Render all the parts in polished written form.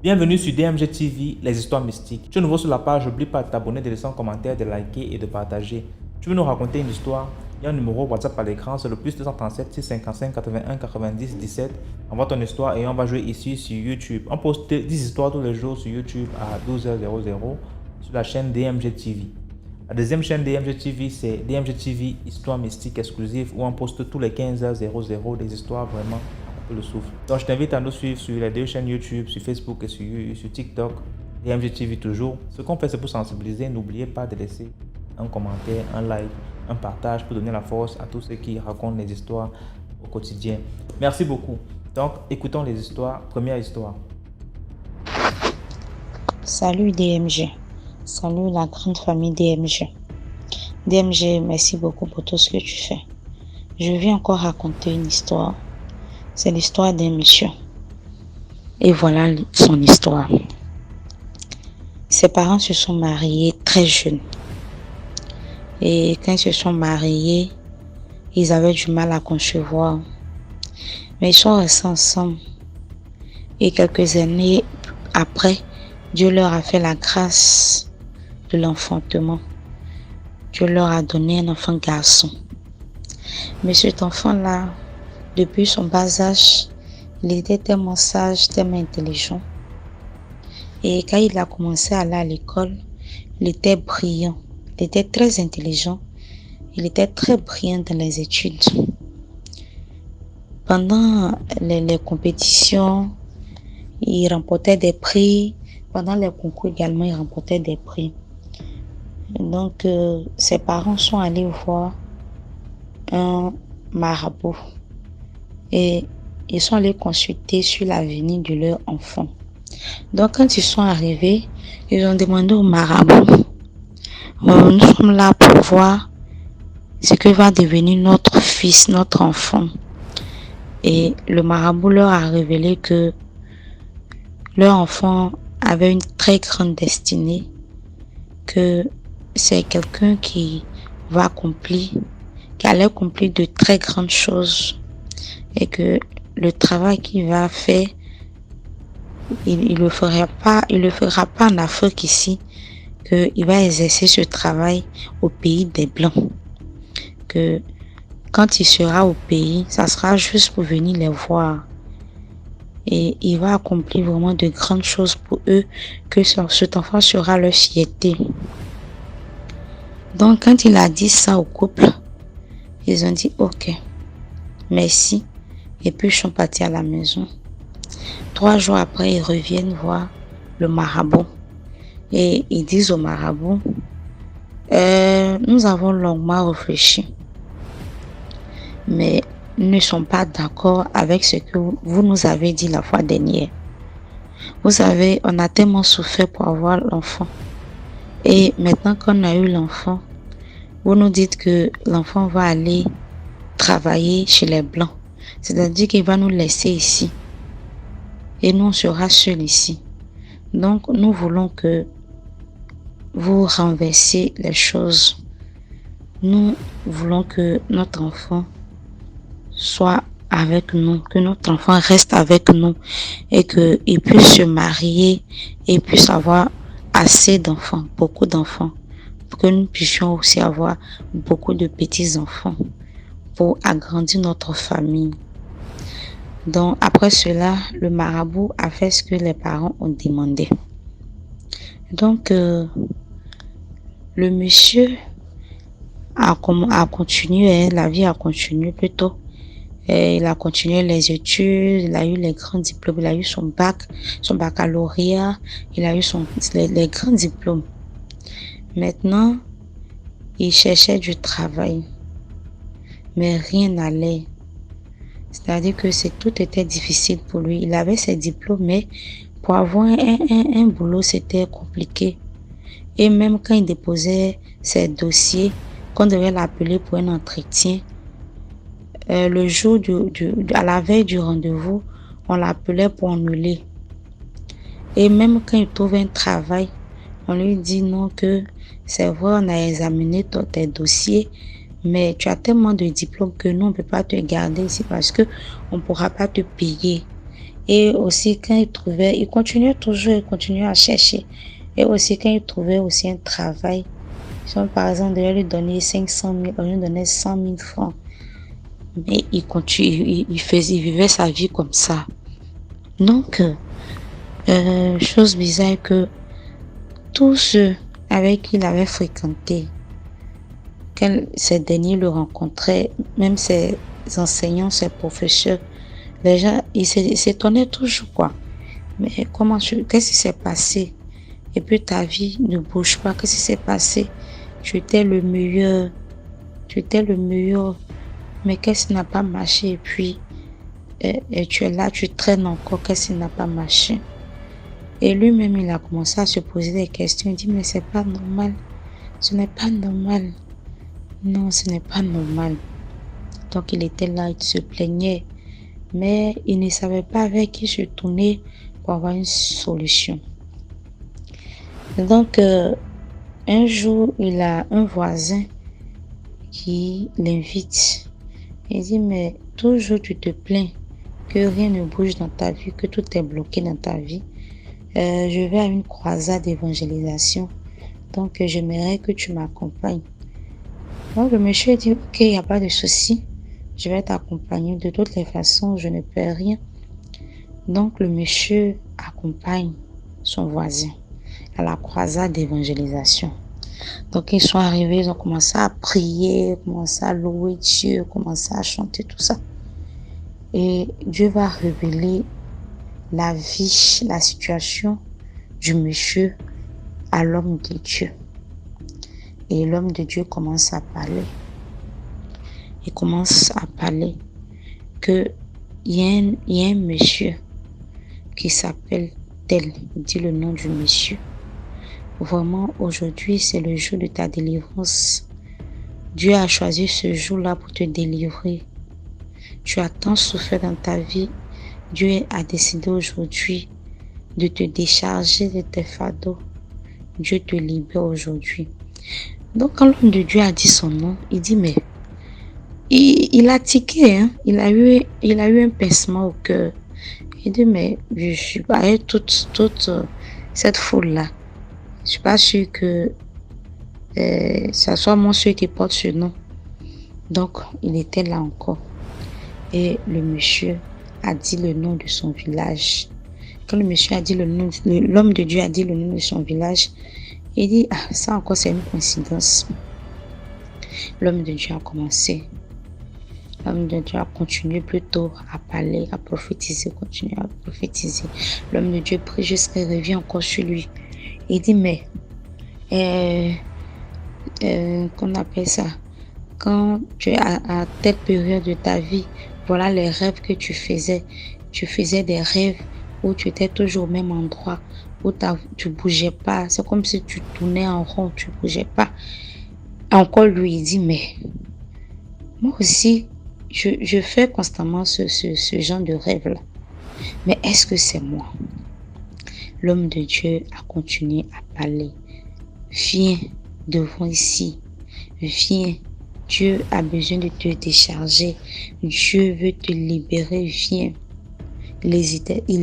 Bienvenue sur DMG TV, les histoires mystiques. Tu es nouveau sur la page, n'oublie pas de t'abonner, de laisser un commentaire, de liker et de partager. Tu veux nous raconter une histoire? Il y a un numéro WhatsApp à l'écran, c'est le plus 237 655 81 90 17. Envoie ton histoire et on va jouer ici sur YouTube. On poste 10 histoires tous les jours sur YouTube à 12h00 sur la chaîne DMG TV. La deuxième chaîne DMG TV, c'est DMG TV Histoire Mystique Exclusive où on poste tous les 15h00 des histoires vraiment à couper le souffle. Donc je t'invite à nous suivre sur les deux chaînes YouTube, sur Facebook et sur TikTok, DMG TV toujours. Ce qu'on fait, c'est pour sensibiliser. N'oubliez pas de laisser un commentaire, un like, un partage pour donner la force à tous ceux qui racontent les histoires au quotidien. Merci beaucoup. Donc écoutons les histoires. Première histoire. Salut DMG. Salut la grande famille DMG. DMG, merci beaucoup pour tout ce que tu fais. Je viens encore raconter une histoire. C'est l'histoire d'un monsieur. Et voilà son histoire. Ses parents se sont mariés très jeunes. Et quand ils se sont mariés, ils avaient du mal à concevoir. Mais ils sont restés ensemble. Et quelques années après, Dieu leur a fait la grâce de l'enfantement. Dieu leur a donné un enfant garçon. Mais cet enfant-là, depuis son bas âge, il était tellement sage, tellement intelligent. Et quand il a commencé à aller à l'école, il était brillant. Il était très intelligent. Il était très brillant dans les études. Pendant les compétitions, il remportait des prix. Pendant les concours également, il remportait des prix. Donc, ses parents sont allés voir un marabout et ils sont allés consulter sur l'avenir de leur enfant. Donc, quand ils sont arrivés, ils ont demandé au marabout, nous sommes là pour voir ce que va devenir notre fils, notre enfant. Et le marabout leur a révélé que leur enfant avait une très grande destinée, que c'est quelqu'un qui allait accomplir de très grandes choses et que le travail qu'il va faire, il le fera pas en Afrique ici, qu'il va exercer ce travail au pays des Blancs. Que quand il sera au pays, ça sera juste pour venir les voir. Et il va accomplir vraiment de grandes choses pour eux, que cet enfant sera leur fierté. Donc, quand il a dit ça au couple, ils ont dit ok, merci. Et puis, ils sont partis à la maison. 3 jours après, ils reviennent voir le marabout. Et ils disent au marabout, nous avons longuement réfléchi, mais nous ne sommes pas d'accord avec ce que vous nous avez dit la fois dernière. Vous savez, on a tellement souffert pour avoir l'enfant. Et maintenant qu'on a eu l'enfant, vous nous dites que l'enfant va aller travailler chez les Blancs. C'est-à-dire qu'il va nous laisser ici. Et nous, on sera seuls ici. Donc, nous voulons que vous renversiez les choses. Nous voulons que notre enfant soit avec nous, que notre enfant reste avec nous et qu'il puisse se marier et puisse avoir assez d'enfants, beaucoup d'enfants, pour que nous puissions aussi avoir beaucoup de petits-enfants pour agrandir notre famille. Donc, après cela, le marabout a fait ce que les parents ont demandé. Donc, le monsieur a continué, la vie a continué plutôt. Et il a continué les études, il a eu les grands diplômes, il a eu son bac, son baccalauréat, il a eu les grands diplômes. Maintenant, il cherchait du travail, mais rien n'allait. C'est-à-dire que tout était difficile pour lui. Il avait ses diplômes, mais pour avoir un boulot, c'était compliqué. Et même quand il déposait ses dossiers, qu'on devait l'appeler pour un entretien, le jour à la veille du rendez-vous, on l'appelait pour annuler. Et même quand il trouve un travail, on lui dit non, que c'est vrai, on a examiné tes dossiers, mais tu as tellement de diplômes que nous, on ne peut pas te garder ici parce que on ne pourra pas te payer. Et aussi, quand il continuait toujours, il continuait à chercher. Et aussi, quand il trouvait aussi un travail, par exemple, de lui donner 500 000, on lui donnait 100 000 francs. Mais il vivait sa vie comme ça. Donc, chose bizarre que tous ceux avec qui il avait fréquenté, quand ces derniers le rencontraient, même ses enseignants, ses professeurs, les gens, ils s'étonnaient toujours, quoi. Mais qu'est-ce qui s'est passé? Et puis ta vie ne bouge pas. Qu'est-ce qui s'est passé? Tu étais le meilleur. Mais qu'est-ce qui n'a pas marché? Et puis, tu es là, tu traînes encore. Qu'est-ce qui n'a pas marché? Et lui-même, il a commencé à se poser des questions. Il dit, mais c'est pas normal. Ce n'est pas normal. Non, ce n'est pas normal. Donc, il était là, il se plaignait. Mais il ne savait pas avec qui se tourner pour avoir une solution. Donc, un jour, il a un voisin qui l'invite. Il dit, mais toujours tu te plains que rien ne bouge dans ta vie, que tout est bloqué dans ta vie. Je vais à une croisade d'évangélisation. Donc, j'aimerais que tu m'accompagnes. Donc, le monsieur dit, ok, il n'y a pas de souci. Je vais t'accompagner. De toutes les façons, je ne perds rien. Donc, le monsieur accompagne son voisin à la croisade d'évangélisation. Donc, ils sont arrivés, ils ont commencé à prier, commencé à louer Dieu, commencé à chanter, tout ça. Et Dieu va révéler la vie, la situation du monsieur à l'homme de Dieu. Et l'homme de Dieu commence à parler. Il commence à parler qu'il y a un monsieur qui s'appelle tel. Il dit le nom du monsieur. Vraiment, aujourd'hui, c'est le jour de ta délivrance. Dieu a choisi ce jour-là pour te délivrer. Tu as tant souffert dans ta vie. Dieu a décidé aujourd'hui de te décharger de tes fardeaux. Dieu te libère aujourd'hui. Donc, quand l'homme de Dieu a dit son nom, il dit, mais il a tiqué, hein? Il a eu un pincement au cœur. Il dit, mais je suis pas avec toute cette foule-là. Je suis pas sûre que ça soit mon Dieu qui porte ce nom. Donc, il était là encore. Et le monsieur a dit le nom de son village. Quand le monsieur a dit l'homme de Dieu a dit le nom de son village, il dit, ah, ça encore c'est une coïncidence. L'homme de Dieu a commencé. L'homme de Dieu a continué plutôt à parler, à prophétiser, continuer à prophétiser. L'homme de Dieu prie jusqu'à qu'il revient encore sur lui. Il dit, mais, qu'on appelle ça, quand tu es à telle période de ta vie, voilà les rêves que tu faisais. Tu faisais des rêves où tu étais toujours au même endroit, où tu bougeais pas. C'est comme si tu tournais en rond, tu bougeais pas. Encore lui, il dit, mais moi aussi, je fais constamment ce genre de rêve-là. Mais est-ce que c'est moi? L'homme de Dieu a continué à parler. Viens devant ici. Viens. Dieu a besoin de te décharger. Dieu veut te libérer. Viens. Il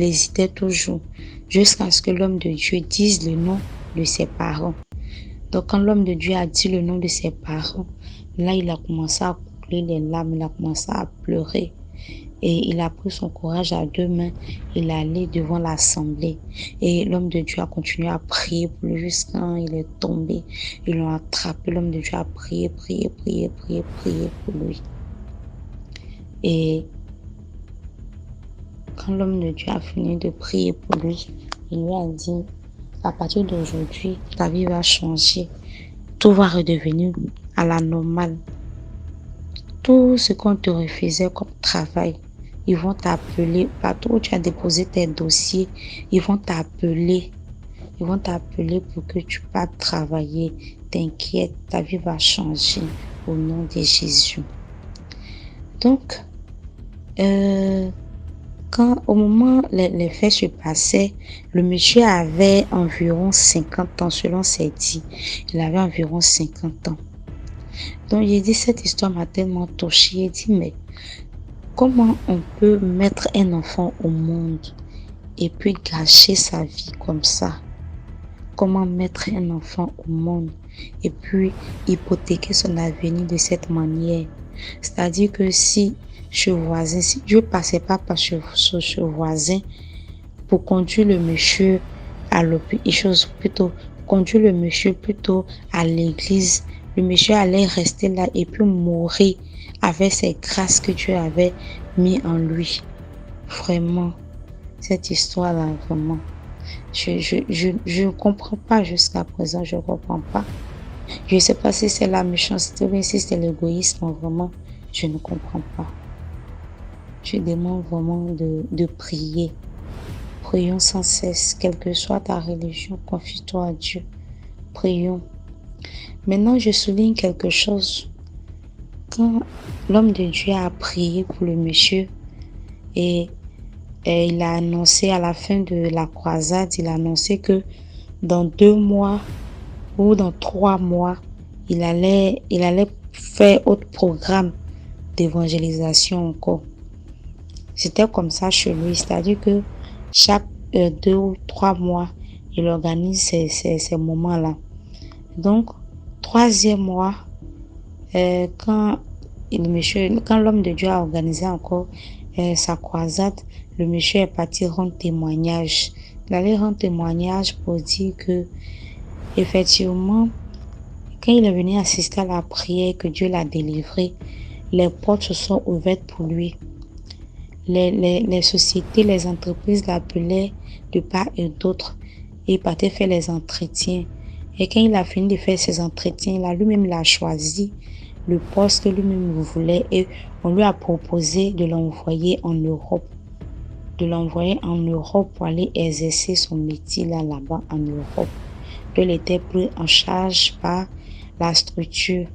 hésitait toujours. Jusqu'à ce que l'homme de Dieu dise le nom de ses parents. Donc quand l'homme de Dieu a dit le nom de ses parents, là il a commencé à couler les larmes, il a commencé à pleurer. Et il a pris son courage à deux mains, il est allé devant l'assemblée. Et l'homme de Dieu a continué à prier pour lui jusqu'à quand il est tombé. Ils l'ont attrapé, l'homme de Dieu a prié pour lui. Et quand l'homme de Dieu a fini de prier pour lui, il lui a dit, à partir d'aujourd'hui, ta vie va changer. Tout va redevenir à la normale. Tout ce qu'on te refusait comme travail, ils vont t'appeler. Partout où tu as déposé tes dossiers, ils vont t'appeler. Ils vont t'appeler pour que tu partes travailler. T'inquiète, ta vie va changer au nom de Jésus. Donc, quand au moment les faits se passaient, le monsieur avait environ 50 ans, selon ses dits. Il avait environ 50 ans. Donc j'ai dit, cette histoire m'a tellement touchée. J'ai dit, mais comment on peut mettre un enfant au monde et puis gâcher sa vie comme ça? Comment mettre un enfant au monde et puis hypothéquer son avenir de cette manière? C'est-à-dire que si Dieu passait pas par ce voisin pour conduire le monsieur à conduire le monsieur plutôt à l'église, le monsieur allait rester là et puis mourir avec ces grâces que Dieu avait mis en lui. Vraiment, cette histoire-là, vraiment. Je ne comprends pas jusqu'à présent, je ne comprends pas. Je ne sais pas si c'est la méchanceté ou si c'est l'égoïsme, vraiment, je ne comprends pas. Je demande vraiment de prier. Prions sans cesse, quelle que soit ta religion, confie-toi à Dieu. Prions. Maintenant, je souligne quelque chose. Quand l'homme de Dieu a prié pour le monsieur et il a annoncé à la fin de la croisade, il a annoncé que dans 2 mois ou dans 3 mois, il allait faire autre programme d'évangélisation encore. C'était comme ça chez lui, c'est-à-dire que chaque 2 ou 3 mois, il organise ces moments-là. Donc, 3e mois, quand l'homme de Dieu a organisé encore sa croisade, le monsieur est parti rendre témoignage. Il allait rendre témoignage pour dire que, effectivement, quand il est venu assister à la prière, que Dieu l'a délivré, les portes se sont ouvertes pour lui. Les sociétés, les entreprises l'appelaient de part et d'autre. Et il partait faire les entretiens. Et quand il a fini de faire ses entretiens, là, lui-même, il a choisi le poste que lui-même voulait et on lui a proposé de l'envoyer en Europe. De l'envoyer en Europe pour aller exercer son métier là-bas en Europe. Il était pris en charge par la structure.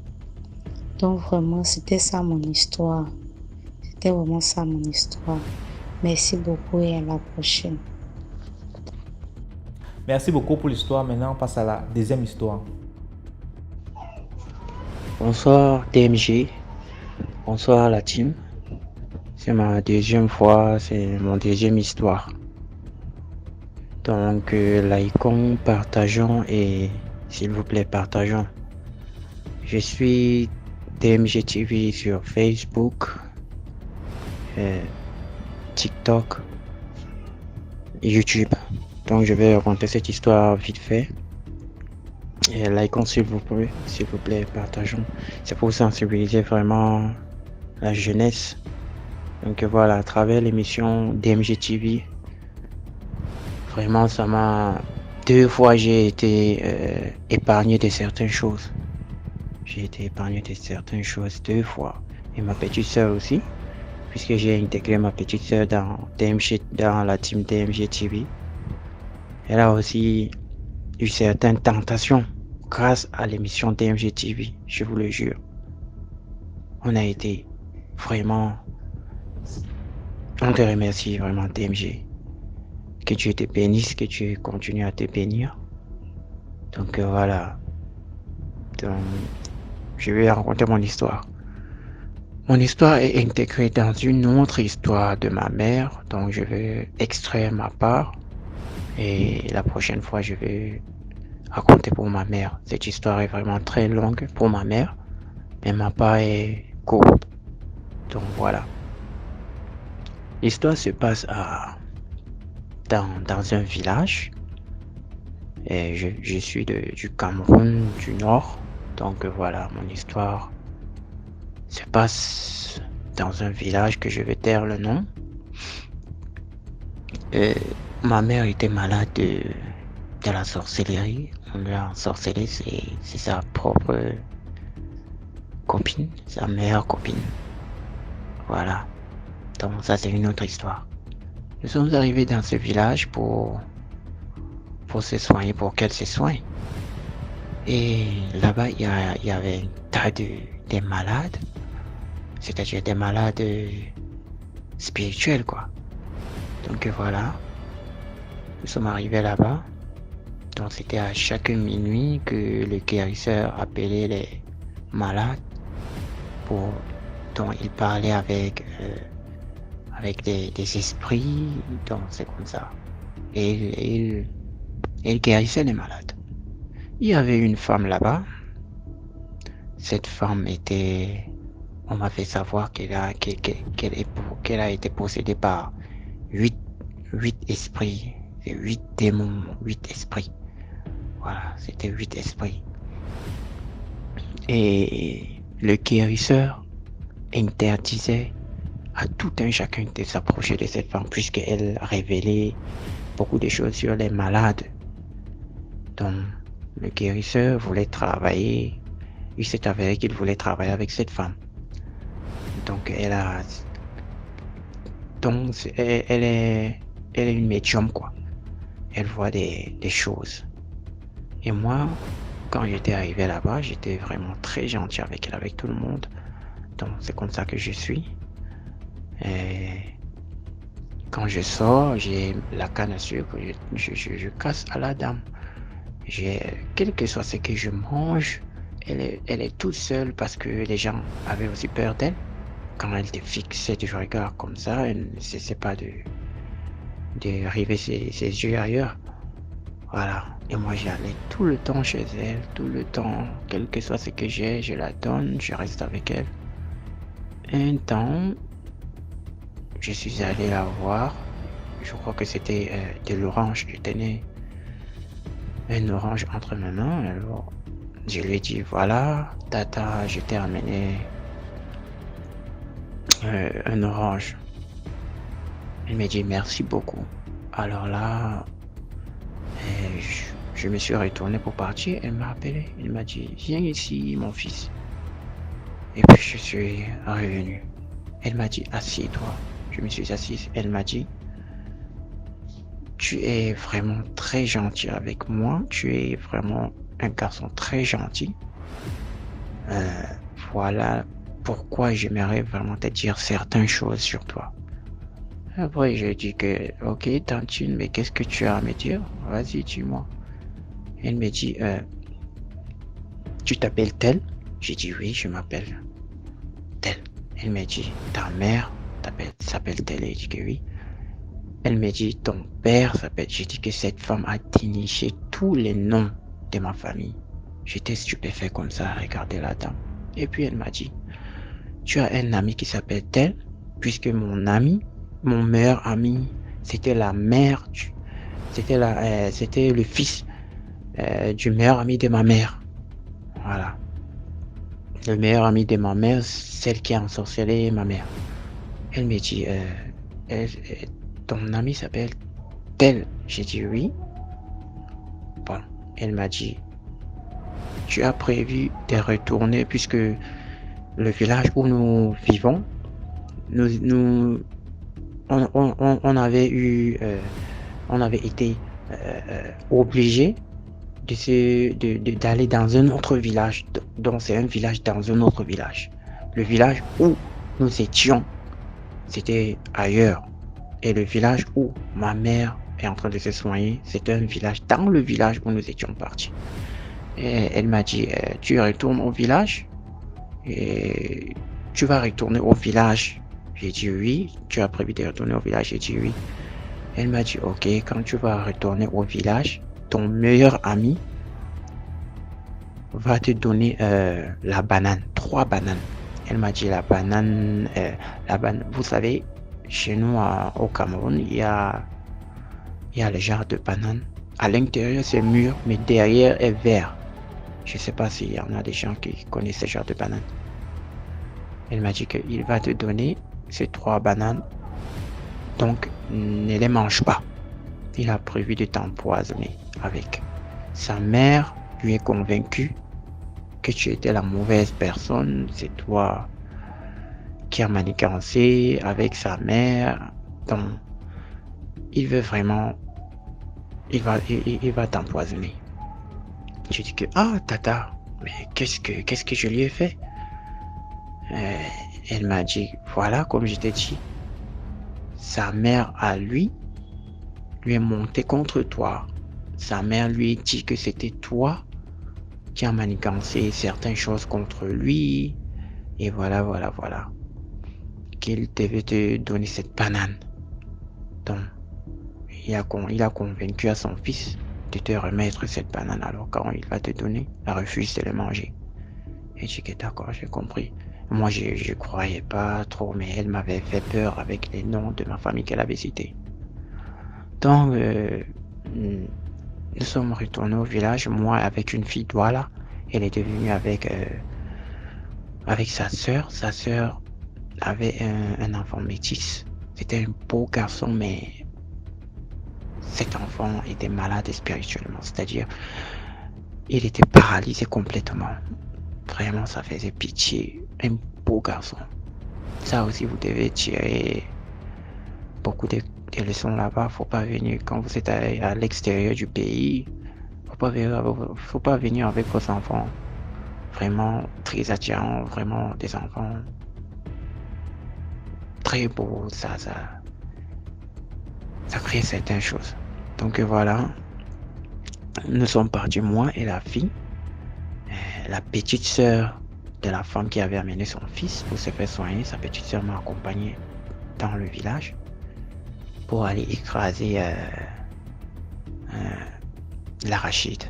Donc vraiment, c'était ça mon histoire. C'était vraiment ça mon histoire. Merci beaucoup et à la prochaine. Merci beaucoup pour l'histoire. Maintenant, on passe à la deuxième histoire. Bonsoir TMG, bonsoir la team. C'est ma deuxième fois, c'est mon deuxième histoire. Donc likons, partageons et s'il vous plaît partageons. Je suis TMG TV sur Facebook, TikTok, YouTube. Donc je vais raconter cette histoire vite fait. Et likons s'il vous plaît, partageons. C'est pour sensibiliser vraiment la jeunesse. Donc voilà, à travers l'émission DMG TV, vraiment ça m'a... 2 fois j'ai été épargné de certaines choses. J'ai été épargné de certaines choses 2 fois. Et ma petite soeur aussi, puisque j'ai intégré ma petite soeur dans la team DMG TV. Elle a aussi eu certaines tentations grâce à l'émission DMG TV, je vous le jure. On a été vraiment... On te remercie vraiment DMG. Que Dieu te bénisse, que Dieu continue à te bénir. Donc voilà. Donc, je vais raconter mon histoire. Mon histoire est intégrée dans une autre histoire de ma mère, donc je vais extraire ma part. Et la prochaine fois, je vais raconter pour ma mère. Cette histoire est vraiment très longue pour ma mère, mais ma part est courte. Donc voilà. L'histoire se passe dans un village. Et je suis du Cameroun du Nord. Donc voilà, mon histoire se passe dans un village que je vais taire le nom. Ma mère était malade de la sorcellerie. On l'a ensorcelée, c'est sa propre copine, sa meilleure copine. Voilà. Donc ça c'est une autre histoire. Nous sommes arrivés dans ce village pour se soigner, pour qu'elle se soigne. Et là-bas, il y avait un tas de malades, c'est-à-dire des malades spirituels, quoi. Donc voilà, nous sommes arrivés là-bas. Donc c'était à chaque minuit que le guérisseur appelait malade dont il parlait avec des esprits, donc c'est comme ça. Et il guérissait les malades. Il y avait une femme là-bas. Cette femme on m'a fait savoir qu'elle a été possédée par 8 esprits, 8 démons, 8 esprits. Voilà, c'était 8 esprits. Et le guérisseur interdisait à tout un chacun de s'approcher de cette femme puisqu'elle révélait beaucoup de choses sur les malades. Donc, le guérisseur voulait travailler. Il s'est avéré qu'il voulait travailler avec cette femme. Donc, elle est une médium, quoi. Elle voit des choses. Et moi, quand j'étais arrivé là-bas, j'étais vraiment très gentil avec elle, avec tout le monde. Donc, c'est comme ça que je suis. Et quand je sors, j'ai la canne à sucre, je casse à la dame. Quel que soit ce que je mange, elle est toute seule parce que les gens avaient aussi peur d'elle. Quand elle te fixait du regard comme ça, elle ne cessait pas de river ses yeux ailleurs. Voilà. Et moi, j'allais tout le temps chez elle, tout le temps, quel que soit ce que j'ai, je la donne, je reste avec elle. Un temps, je suis allé la voir. Je crois que c'était de l'orange. Je tenais un orange entre mes mains. Alors, je lui ai dit, voilà, tata, je t'ai amené un orange. Elle m'a dit, merci beaucoup. Alors là, je me suis retourné pour partir. Elle m'a appelé. Elle m'a dit, viens ici, mon fils. Et puis, je suis revenu. Elle m'a dit, assieds-toi. Je me suis assise. Elle m'a dit, tu es vraiment très gentil avec moi. Tu es vraiment un garçon très gentil. Voilà pourquoi j'aimerais vraiment te dire certaines choses sur toi. Après, j'ai dit que, ok, tantine, mais qu'est-ce que tu as à me dire? Vas-y, dis-moi. Elle me dit, tu t'appelles tel? J'ai dit, oui, je m'appelle tel. Elle me dit, ta mère s'appelle tel? J'ai dit que oui. Elle me dit, ton père s'appelle... J'ai dit que cette femme a déniché tous les noms de ma famille. J'étais stupéfait comme ça à regarder la dame. Et puis elle m'a dit, tu as un ami qui s'appelle tel, puisque mon meilleur ami, c'était c'était le fils du meilleur ami de ma mère. Voilà. Le meilleur ami de ma mère, celle qui a ensorcelé ma mère. Elle me dit, ton ami s'appelle tel? J'ai dit oui. Bon, elle m'a dit, tu as prévu de retourner puisque le village où nous vivons, on avait été obligé d'aller dans un autre village. Donc c'est un village dans un autre village. Le village où nous étions, c'était ailleurs. Et le village où ma mère est en train de se soigner, c'est un village dans le village où nous étions partis. Et elle m'a dit, tu retournes au village? Et tu vas retourner au village? J'ai dit oui. Tu as prévu de retourner au village? J'ai dit oui. Elle m'a dit, ok, quand tu vas retourner au village, ton meilleur ami va te donner la banane, 3 bananes. Elle m'a dit la banane, vous savez, chez nous au Cameroun, il y a le genre de banane. À l'intérieur, c'est mûr, mais derrière est vert. Je ne sais pas s'il y en a des gens qui connaissent ce genre de banane. Elle m'a dit qu'il va te donner ces 3 bananes. Donc, ne les mange pas. Il a prévu de t'empoisonner avec. Sa mère lui est convaincue que tu étais la mauvaise personne. C'est toi qui as manigancé avec sa mère. Donc, il veut vraiment... Il va t'empoisonner. Je dis que, ah, tata, mais qu'est-ce que je lui ai fait? Elle m'a dit, voilà, comme je t'ai dit, sa mère à lui est montée contre toi. Sa mère lui dit que c'était toi qui a manigancé certaines choses contre lui. Et voilà. Qu'il devait te donner cette banane. Donc, il a convaincu à son fils de te remettre cette banane. Alors, quand il va te donner, il refuse de le manger. Et j'ai dit, d'accord, j'ai compris. Moi, je croyais pas trop, mais elle m'avait fait peur avec les noms de ma famille qu'elle avait cités. Donc, nous sommes retournés au village, moi avec une fille Douala. Elle est devenue avec sa sœur. Sa sœur avait un enfant métis. C'était un beau garçon, mais cet enfant était malade spirituellement. C'est-à-dire, il était paralysé complètement. Vraiment, ça faisait pitié. Un beau garçon. Ça aussi, vous devez tirer beaucoup de leçons là-bas. Faut pas venir quand vous êtes à l'extérieur du pays. Faut pas venir avec vos enfants. Vraiment très attirants, vraiment des enfants très beaux. Ça crée certaines choses. Donc voilà, nous sommes partis, moi et la fille. La petite sœur de la femme qui avait amené son fils pour se faire soigner, sa petite sœur m'a accompagné dans le village pour aller écraser l'arachide.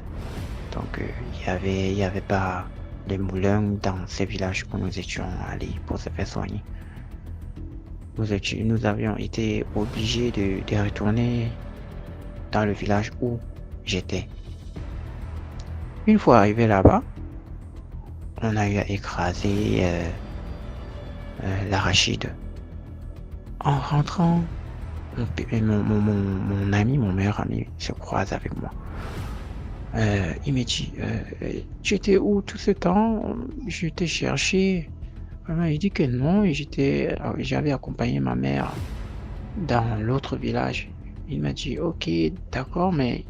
Donc il y avait pas de moulin dans ces villages où nous étions allés pour se faire soigner. Nous avions été obligés de retourner dans le village où j'étais. Une fois arrivé là-bas, on a eu à écraser l'arachide. En rentrant, mon ami, mon meilleur ami, se croise avec moi. Il me dit, tu étais où tout ce temps? Je t'ai cherché. Il dit que non, j'avais accompagné ma mère dans l'autre village. Il m'a dit, ok, d'accord, mais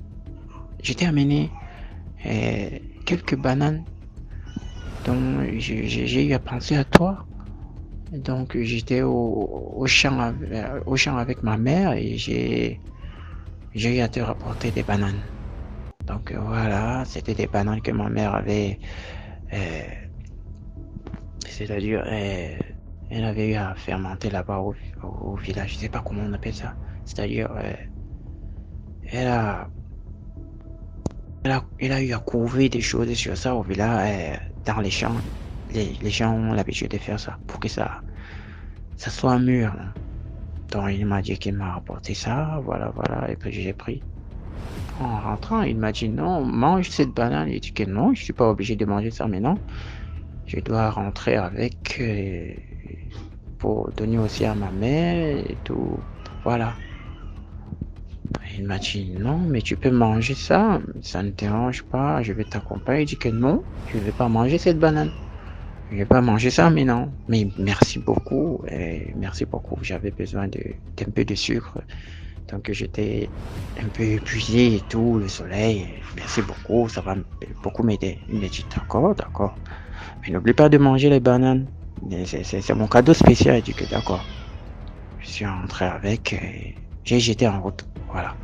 je t'ai amené quelques bananes. Donc j'ai eu à penser à toi. Donc j'étais au champ avec ma mère et j'ai eu à te rapporter des bananes. Donc voilà, c'était des bananes que ma mère avait, c'est-à-dire elle avait eu à fermenter là-bas au village. Je sais pas comment on appelle ça. C'est-à-dire elle a eu à couver des choses sur ça au village, dans les champs. Les gens ont l'habitude de faire ça pour que ça soit mûr. Donc il m'a dit qu'il m'a rapporté ça, voilà, et puis j'ai pris. En rentrant, il m'a dit non, mange cette banane. Il dit que non, je suis pas obligé de manger ça maintenant. Je dois rentrer avec pour donner aussi à ma mère et tout. Voilà. Il m'a dit non, mais tu peux manger ça, ça ne te dérange pas, je vais t'accompagner. Il dit que non, je ne vais pas manger cette banane. Je ne vais pas manger ça maintenant. Mais merci beaucoup, j'avais besoin d'un peu de sucre. Donc j'étais un peu épuisé et tout, le soleil. Merci beaucoup, ça va beaucoup m'aider. Il m'a dit d'accord. Mais n'oublie pas de manger les bananes. C'est mon cadeau spécial. Il dit que d'accord. Je suis rentré avec, j'étais en route. Voilà.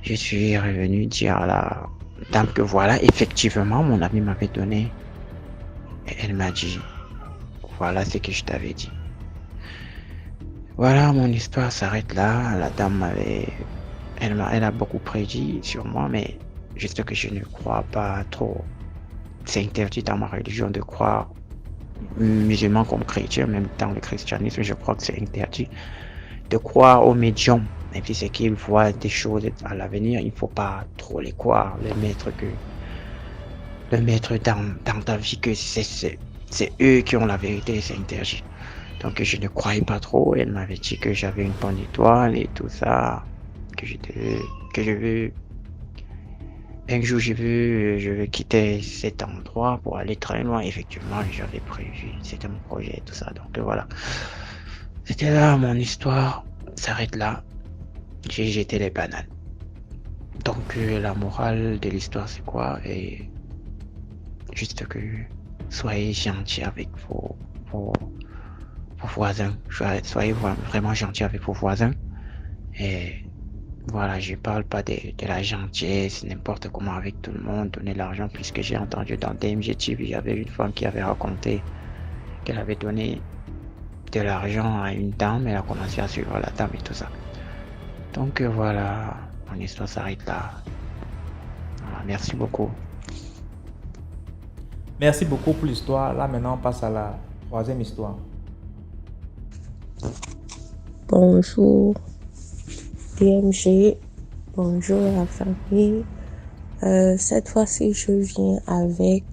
Je suis revenu dire à la dame que voilà, effectivement, mon ami m'avait donné. Et elle m'a dit, voilà ce que je t'avais dit. Voilà, mon histoire s'arrête là. La dame elle a beaucoup prédit sur moi, mais juste que je ne crois pas trop. C'est interdit dans ma religion de croire musulman comme chrétien, même dans le christianisme, je crois que c'est interdit de croire aux médiums. Et puis c'est qu'ils voient des choses à l'avenir, il ne faut pas trop les croire, les mettre dans ta vie que c'est eux qui ont la vérité, c'est interdit. Donc je ne croyais pas trop. Elle m'avait dit que j'avais une bonne étoile et tout ça, que je veux. Un jour je veux quitter cet endroit pour aller très loin. Effectivement, j'avais prévu, c'était mon projet et tout ça. Donc voilà. C'était là, mon histoire s'arrête là. J'ai jeté les bananes. Donc la morale de l'histoire c'est quoi? Et juste que soyez gentils avec vos voisins. Soyez vraiment gentils avec vos voisins. Et Voilà, je parle pas de la gentillesse, n'importe comment avec tout le monde, donner l'argent, puisque j'ai entendu dans DMG TV, il y avait une femme qui avait raconté qu'elle avait donné de l'argent à une dame, elle a commencé à suivre la dame et tout ça. Donc voilà, mon histoire s'arrête là. Voilà, merci beaucoup. Merci beaucoup pour l'histoire. Là, maintenant, on passe à la troisième histoire. Bonjour DMG, bonjour la famille. Cette fois-ci, je viens avec,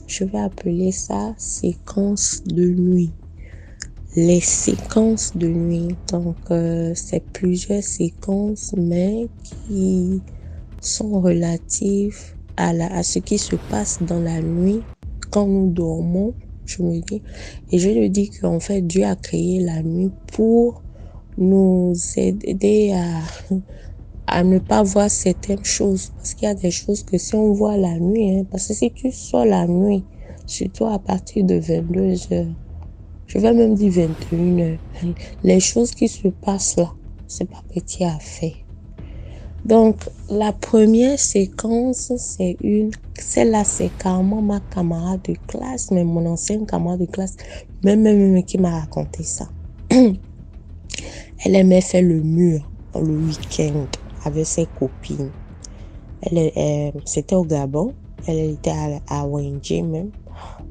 je vais appeler ça séquence de nuit. Les séquences de nuit. Donc, c'est plusieurs séquences, mais qui sont relatives à ce qui se passe dans la nuit quand nous dormons, je me dis. Et je le dis qu'en fait, Dieu a créé la nuit pour nous aider à ne pas voir certaines choses. Parce qu'il y a des choses que si on voit la nuit, parce que si tu sors la nuit, surtout à partir de 22h, je vais même dire 21h, les choses qui se passent là, c'est pas petit à faire. Donc, la première séquence, celle-là, c'est carrément ma camarade de classe, mais mon ancienne camarade de classe, même qui m'a raconté ça. Elle aimait faire le mur le week-end avec ses copines. C'était au Gabon, elle était à Wendy même.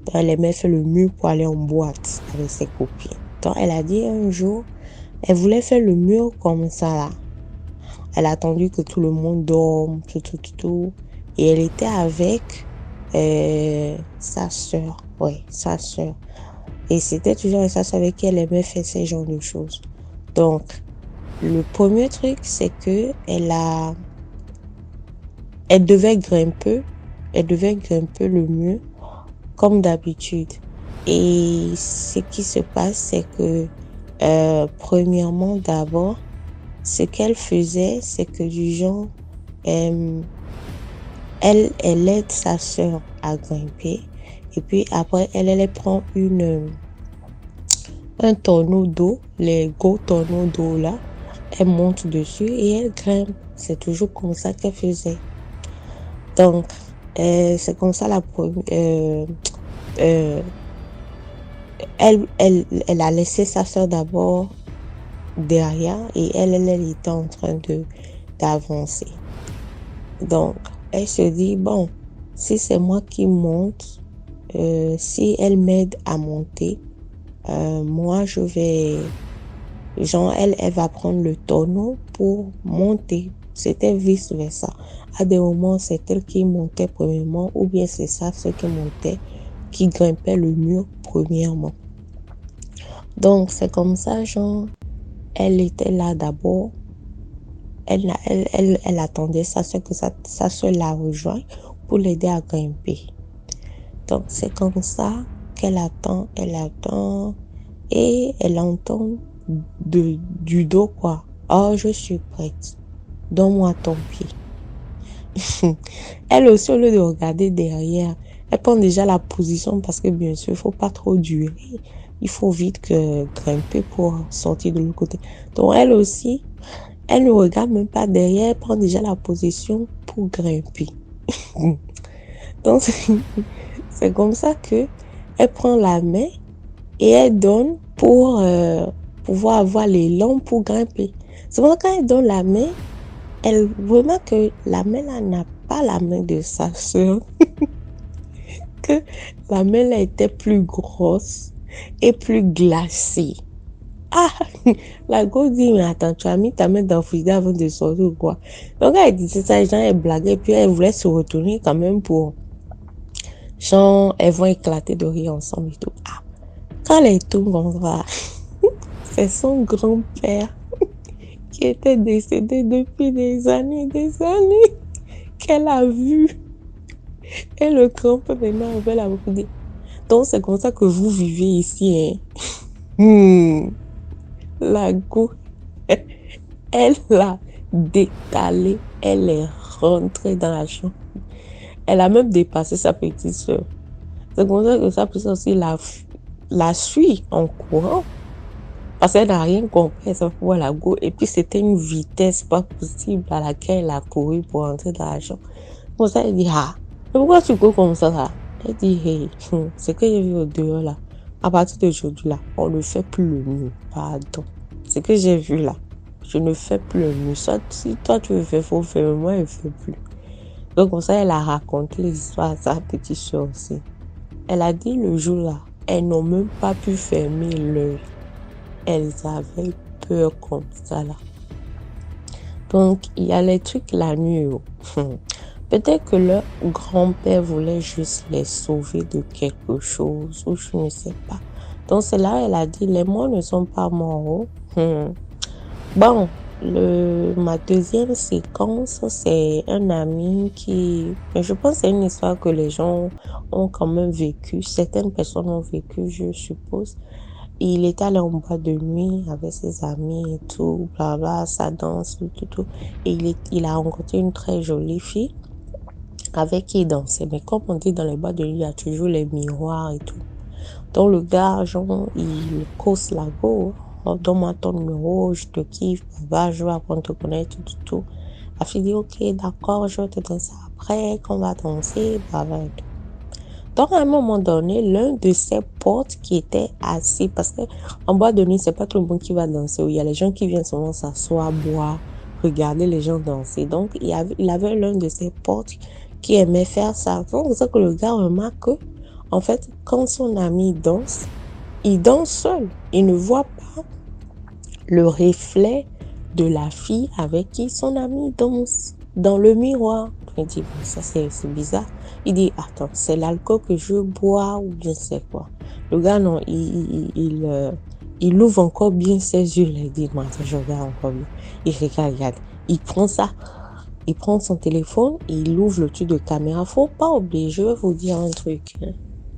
Donc, elle aimait faire le mur pour aller en boîte avec ses copines. Donc, elle a dit un jour, elle voulait faire le mur comme ça là. Elle a attendu que tout le monde dorme, tout. Et elle était avec sa soeur. Oui, sa soeur. Et c'était toujours sa soeur avec qui elle aimait faire ce genre de choses. Donc, le premier truc, c'est que elle devait grimper le mur comme d'habitude. Et ce qui se passe, c'est que premièrement, d'abord, ce qu'elle faisait, c'est que du genre, elle aide sa soeur à grimper. Et puis après, elle prend un tonneau d'eau, les gros tonneaux d'eau là. Elle monte dessus et elle grimpe. C'est toujours comme ça qu'elle faisait. Donc, c'est comme ça la première. Elle a laissé sa soeur d'abord derrière et elle était en train d'avancer. Donc, elle se dit, bon, si c'est moi qui monte, si elle m'aide à monter, moi je vais, genre elle va prendre le tonneau pour monter. C'était vice versa. À des moments, c'est elle qui montait premièrement, ou bien c'est ça, ceux qui montaient, qui grimpaient le mur premièrement. Donc, c'est comme ça, genre, elle était là d'abord. Elle attendait sa soeur que sa soeur la rejoigne pour l'aider à grimper. Donc, c'est comme ça qu'elle attend, et elle entend du dos quoi. Oh, je suis prête. Donne-moi ton pied. Elle aussi, au lieu de regarder derrière, elle prend déjà la position parce que bien sûr, il faut pas trop durer. Il faut vite grimper pour sortir de l'autre côté. Donc, elle aussi, elle ne regarde même pas derrière, elle prend déjà la position pour grimper. Donc, c'est comme ça que elle prend la main et elle donne pour pouvoir avoir l'élan pour grimper. C'est pour ça quand elle donne la main, elle remarque que la main là n'a pas la main de sa soeur. Que la main là était plus grosse et plus glacée. Ah, la go dit, mais attends, tu as mis ta main dans le frigidaire avant de sortir ou quoi? Donc, elle disait ça, les gens, elle blaguait, puis elle voulait se retourner quand même pour, genre, elles vont éclater de rire ensemble et tout. Ah, quand elle tourne comme ça, c'est son grand-père qui était décédé depuis des années, qu'elle a vu. Et le grand-père maintenant, elle a beaucoup dit. Donc, c'est comme ça que vous vivez ici, hein. La go, elle l'a détalé, elle est rentrée dans la chambre. Elle a même dépassé sa petite soeur. C'est comme ça que sa petite soeur aussi la suit en courant. Parce qu'elle n'a rien compris, elle s'est fait voir la go. Et puis, c'était une vitesse pas possible à laquelle elle a couru pour entrer dans la chambre. Comme ça, elle dit, ah, mais pourquoi tu cours comme ça, là? Elle dit, hey, ce que j'ai vu au dehors, là, à partir d'aujourd'hui, là, on ne fait plus le mur. Pardon. Ce que j'ai vu, là, je ne fais plus le mur. Soit si toi, tu veux faire, faut faire, mais moi, je ne fais plus. Donc, comme ça, elle a raconté l'histoire à sa petite soeur aussi. Elle a dit le jour-là, elles n'ont même pas pu fermer l'œil. Elles avaient peur comme ça, là. Donc, il y a les trucs la nuit. Peut-être que leur grand-père voulait juste les sauver de quelque chose, ou je ne sais pas. Donc, c'est là elle a dit, les morts ne sont pas morts. Bon, ma deuxième séquence, c'est un ami qui... Je pense que c'est une histoire que les gens ont quand même vécu. Certaines personnes ont vécu, je suppose. Il est allé en boîte de nuit avec ses amis et tout, bla bla, ça danse, tout. Et il a rencontré une très jolie fille avec qui il dansait. Mais comme on dit dans les boîtes de nuit, il y a toujours les miroirs et tout. Donc le gars, genre, il cause la go. Oh, donne-moi ton numéro, je te kiffe, je vais apprendre à te connaître, tout. La fille dit, ok, d'accord, je vais te donner ça après, qu'on va danser, bla bla et tout. Donc, à un moment donné, l'un de ses potes qui était assis, parce que en boîte de nuit, c'est pas tout le monde qui va danser. Il y a les gens qui viennent souvent s'asseoir, boire, regarder les gens danser. Donc, il avait l'un de ses potes qui aimait faire ça. Donc, c'est ça que le gars remarque que, en fait, quand son ami danse, il danse seul. Il ne voit pas le reflet de la fille avec qui son ami danse dans le miroir. Il dit, bon, ça c'est bizarre. Il dit, attends, c'est l'alcool que je bois ou bien c'est quoi? Le gars, non, il ouvre encore bien ses yeux. Il dit, moi, attends, je regarde encore bien. Il regarde. Il prend ça. Il prend son téléphone et il ouvre le truc de caméra. Faut pas oublier, je vais vous dire un truc.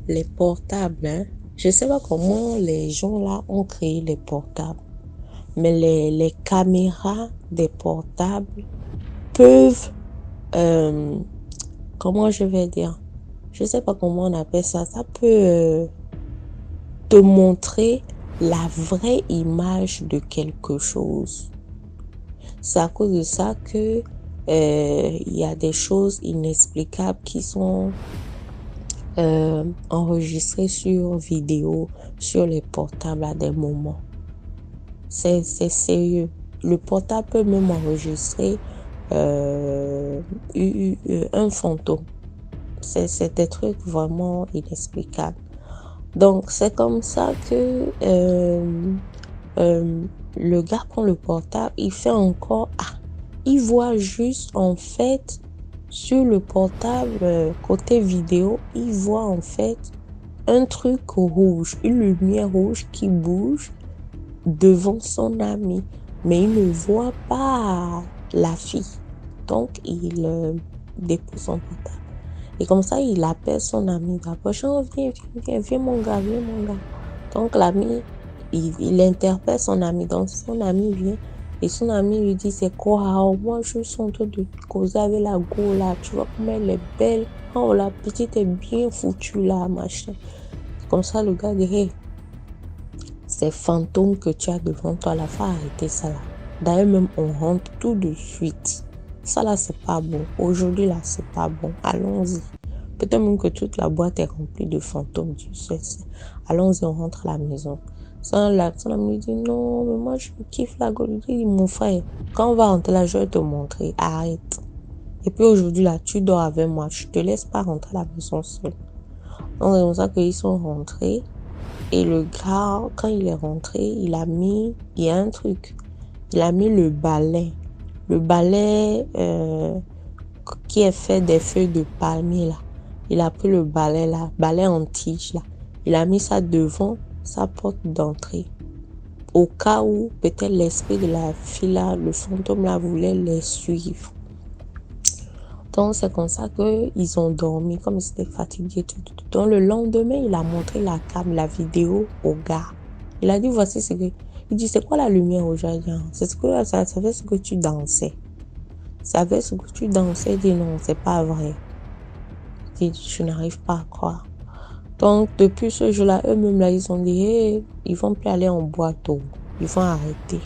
Les portables, hein. Je sais pas comment les gens là ont créé les portables. Mais les caméras des portables peuvent, comment je vais dire, je sais pas comment on appelle ça, ça peut te montrer la vraie image de quelque chose. C'est à cause de ça que il y a des choses inexplicables qui sont enregistrées sur vidéo, sur les portables à des moments. C'est sérieux. Le portable peut même enregistrer un fantôme. C'est des trucs vraiment inexplicables. Donc, c'est comme ça que le gars prend le portable, il fait encore... il voit juste, en fait, sur le portable, côté vidéo, il voit en fait un truc rouge, une lumière rouge qui bouge devant son ami, mais il ne voit pas la fille. Donc, il dépose son portable. Et comme ça, il appelle son ami d'abord. Viens mon gars. Donc, l'ami, il interpelle son ami. Donc, son ami vient et son ami lui dit, c'est quoi? Oh, moi, je suis en train de causer avec la go là. Tu vois comment elle est belle. Oh, la petite est bien foutue là, machin. Comme ça, le gars dit, hey, ces fantômes que tu as devant toi, la faut arrêter ça là. D'ailleurs, même on rentre tout de suite. Ça là, c'est pas bon. Aujourd'hui là, c'est pas bon. Allons-y. Peut-être même que toute la boîte est remplie de fantômes. Tu sais. Allons-y, on rentre à la maison. Son ami lui dit, non, mais moi je kiffe la gueule. Il dit, mon frère, quand on va rentrer là, je vais te montrer. Arrête. Et puis aujourd'hui là, tu dors avec moi. Je te laisse pas rentrer à la maison seul. Donc c'est comme ça qu'ils sont rentrés. Et le gars, quand il est rentré, il y a un truc. Il a mis le balai. Le balai qui est fait des feuilles de palmier là. Il a pris le balai là, balai en tige là. Il a mis ça devant sa porte d'entrée. Au cas où peut-être l'esprit de la fille là, le fantôme là voulait les suivre. Donc c'est comme ça qu'ils ont dormi, comme ils étaient fatigués. Donc le lendemain, il a montré la vidéo au gars. Il a dit, voici ce que... Il dit, c'est quoi la lumière aujourd'hui? C'est ce que ça fait ce que tu dansais. Ça fait ce que tu dansais. Il dit, non, c'est pas vrai. Il dit, je n'arrive pas à croire. Donc depuis ce jour-là, eux-mêmes là, ils ont dit, hey, ils vont plus aller en boîte. ils vont arrêter.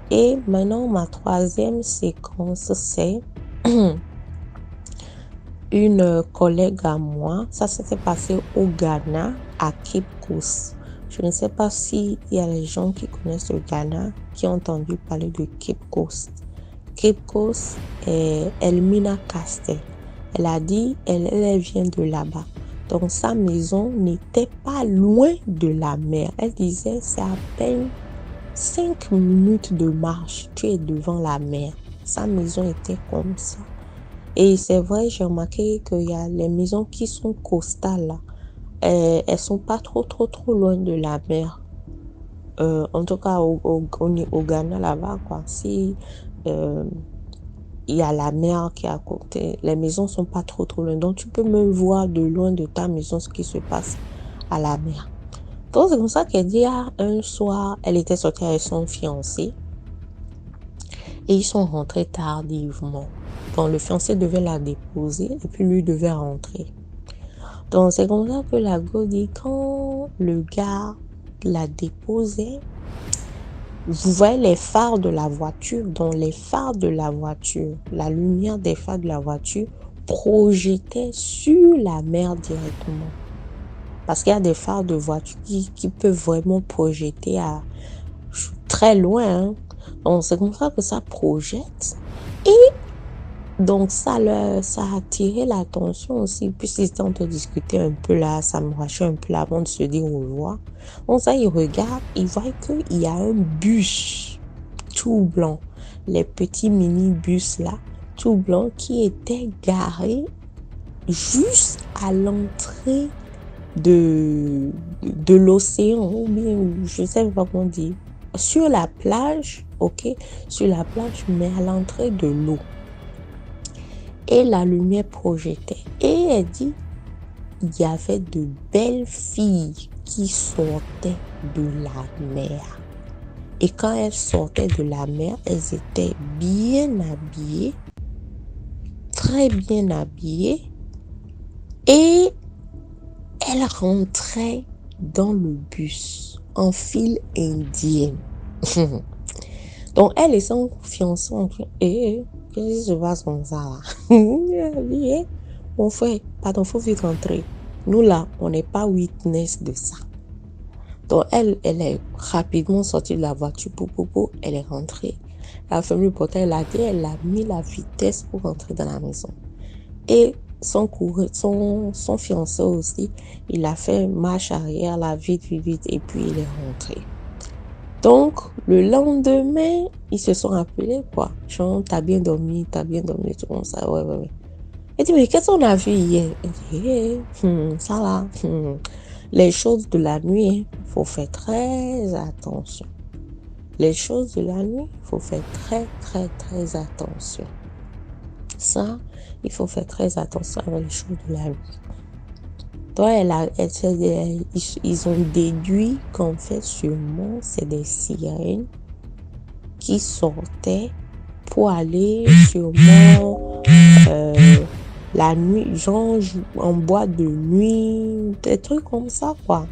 Et maintenant, ma troisième séquence, c'est une collègue à moi. Ça s'était passé au Ghana, à Cape Coast. Je ne sais pas s'il y a des gens qui connaissent le Ghana, qui ont entendu parler de Cape Coast. Cape Coast est Elmina Castel. Elle a dit, elle vient de là-bas. Donc, sa maison n'était pas loin de la mer. Elle disait, c'est à peine 5 minutes de marche. Tu es devant la mer. Sa maison était comme ça. Et c'est vrai, j'ai remarqué qu'il y a les maisons qui sont costales là. Elles sont pas trop loin de la mer. En tout cas, au Ghana là-bas, quoi. Si il y a la mer qui est à côté, les maisons sont pas trop loin. Donc, tu peux même voir de loin de ta maison ce qui se passe à la mer. Donc, c'est comme ça qu'elle dit, un soir, elle était sortie avec son fiancé. Et ils sont rentrés tardivement. Donc, le fiancé devait la déposer et puis lui devait rentrer. Donc, c'est comme ça que la go dit, quand le gars la déposait, vous voyez les phares de la voiture, donc les phares de la voiture, la lumière des phares de la voiture projetait sur la mer directement. Parce qu'il y a des phares de voiture qui peuvent vraiment projeter à très loin. Hein. Donc, c'est comme ça que ça projette. Et donc, ça a attiré l'attention aussi. Puisqu'ils étaient en train de discuter un peu là, ça me rachait un peu là avant de se dire au revoir. Donc, ça, ils regardent, ils voient qu'il y a un bus tout blanc. Les petits mini-bus là, tout blanc, qui était garé juste à l'entrée de l'océan, ou bien, je ne sais pas comment dire, sur la plage, ok, sur la plage, mais à l'entrée de l'eau. Et la lumière projetait. Et elle dit, il y avait de belles filles qui sortaient de la mer. Et quand elles sortaient de la mer, elles étaient bien habillées, très bien habillées, et elles rentraient dans le bus en file indienne. Donc, elle et son fiancé ont dit, qu'est-ce qui se passe comme ça là? Mon frère, pardon, faut vite rentrer. Nous là, on n'est pas witness de ça. Donc, elle est rapidement sortie de la voiture, elle est rentrée. Elle a fermé le portail, elle a mis la vitesse pour rentrer dans la maison. Et son fiancé aussi, il a fait marche arrière, là, vite, et puis il est rentré. Donc, le lendemain, ils se sont appelés, quoi. Genre, t'as bien dormi, tout comme ça, ouais. Elle dit, mais qu'est-ce qu'on a vu hier? Elle dit, ça là, les choses de la nuit, faut faire très attention. Les choses de la nuit, faut faire très attention. Ça, il faut faire très attention avec les choses de la nuit. Donc, ils ont déduit qu'en fait, sûrement, c'est des sirènes qui sortaient pour aller sûrement la nuit, genre en boîte de nuit, des trucs comme ça, quoi.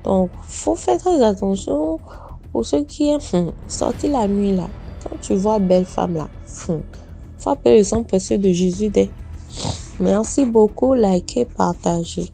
Donc, faut faire très attention pour ceux qui sont sortis la nuit, là. Quand tu vois belle femme, là, faut appeler le sang précieux de Jésus. Merci beaucoup, likez, partagez.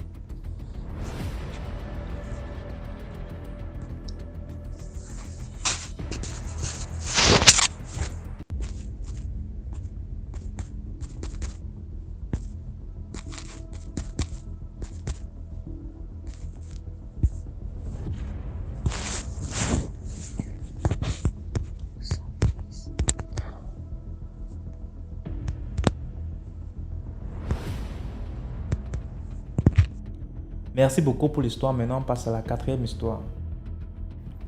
Merci beaucoup pour l'histoire. Maintenant, on passe à la 4e histoire.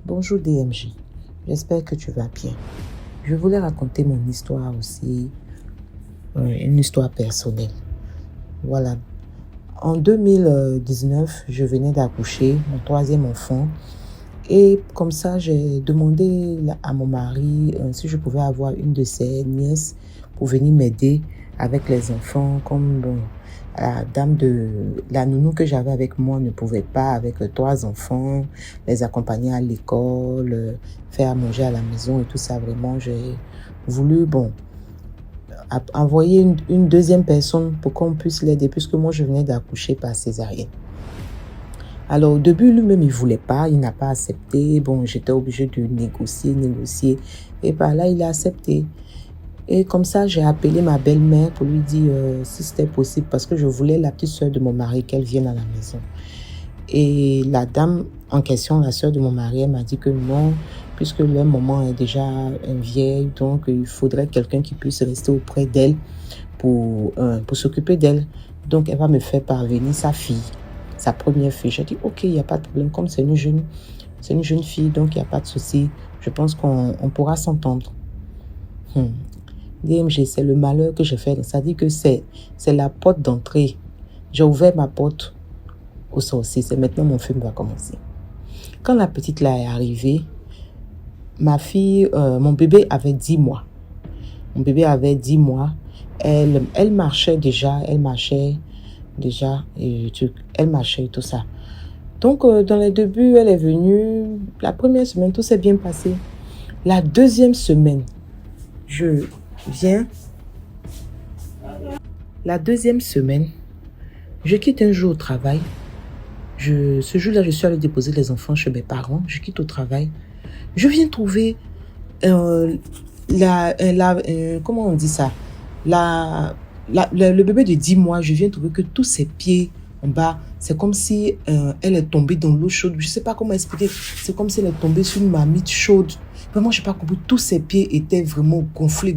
Bonjour DMJ, j'espère que tu vas bien. Je voulais raconter mon histoire aussi, une histoire personnelle. Voilà. En 2019, je venais d'accoucher mon 3e enfant. Et comme ça, j'ai demandé à mon mari si je pouvais avoir une de ses nièces pour venir m'aider avec les enfants, comme la dame la nounou que j'avais avec moi ne pouvait pas, avec 3 enfants, les accompagner à l'école, faire à manger à la maison et tout ça. Vraiment, j'ai voulu, envoyer une deuxième personne pour qu'on puisse l'aider, puisque moi, je venais d'accoucher par césarienne. Alors, au début, lui-même, il voulait pas, il n'a pas accepté. Bon, j'étais obligée de négocier. Et par là, il a accepté. Et comme ça, j'ai appelé ma belle-mère pour lui dire si c'était possible, parce que je voulais la petite soeur de mon mari qu'elle vienne à la maison. Et la dame en question, la soeur de mon mari, elle m'a dit que non, puisque leur maman est déjà vieille, donc il faudrait quelqu'un qui puisse rester auprès d'elle pour s'occuper d'elle. Donc, elle va me faire parvenir sa fille, sa première fille. J'ai dit, ok, il n'y a pas de problème, comme c'est une jeune fille, donc il n'y a pas de souci. Je pense qu'on pourra s'entendre. DMG, c'est le malheur que je fais. Ça dit que c'est la porte d'entrée. J'ai ouvert ma porte au sorcier. C'est maintenant mon film va commencer. Quand la petite là est arrivée, ma fille, mon bébé avait 10 mois. Mon bébé avait 10 mois. Elle marchait déjà. Elle marchait et tout ça. Donc, dans les débuts, elle est venue. La première semaine, tout s'est bien passé. La deuxième semaine, je quitte un jour au travail. Ce jour-là, je suis allée déposer les enfants chez mes parents. Je quitte au travail. Je viens trouver comment on dit ça? Le bébé de 10 mois, je viens trouver que tous ses pieds en bas, c'est comme si elle est tombée dans l'eau chaude. Je ne sais pas comment expliquer. C'est comme si elle est tombée sur une marmite chaude. Vraiment, je n'ai pas compris. Tous ses pieds étaient vraiment gonflés.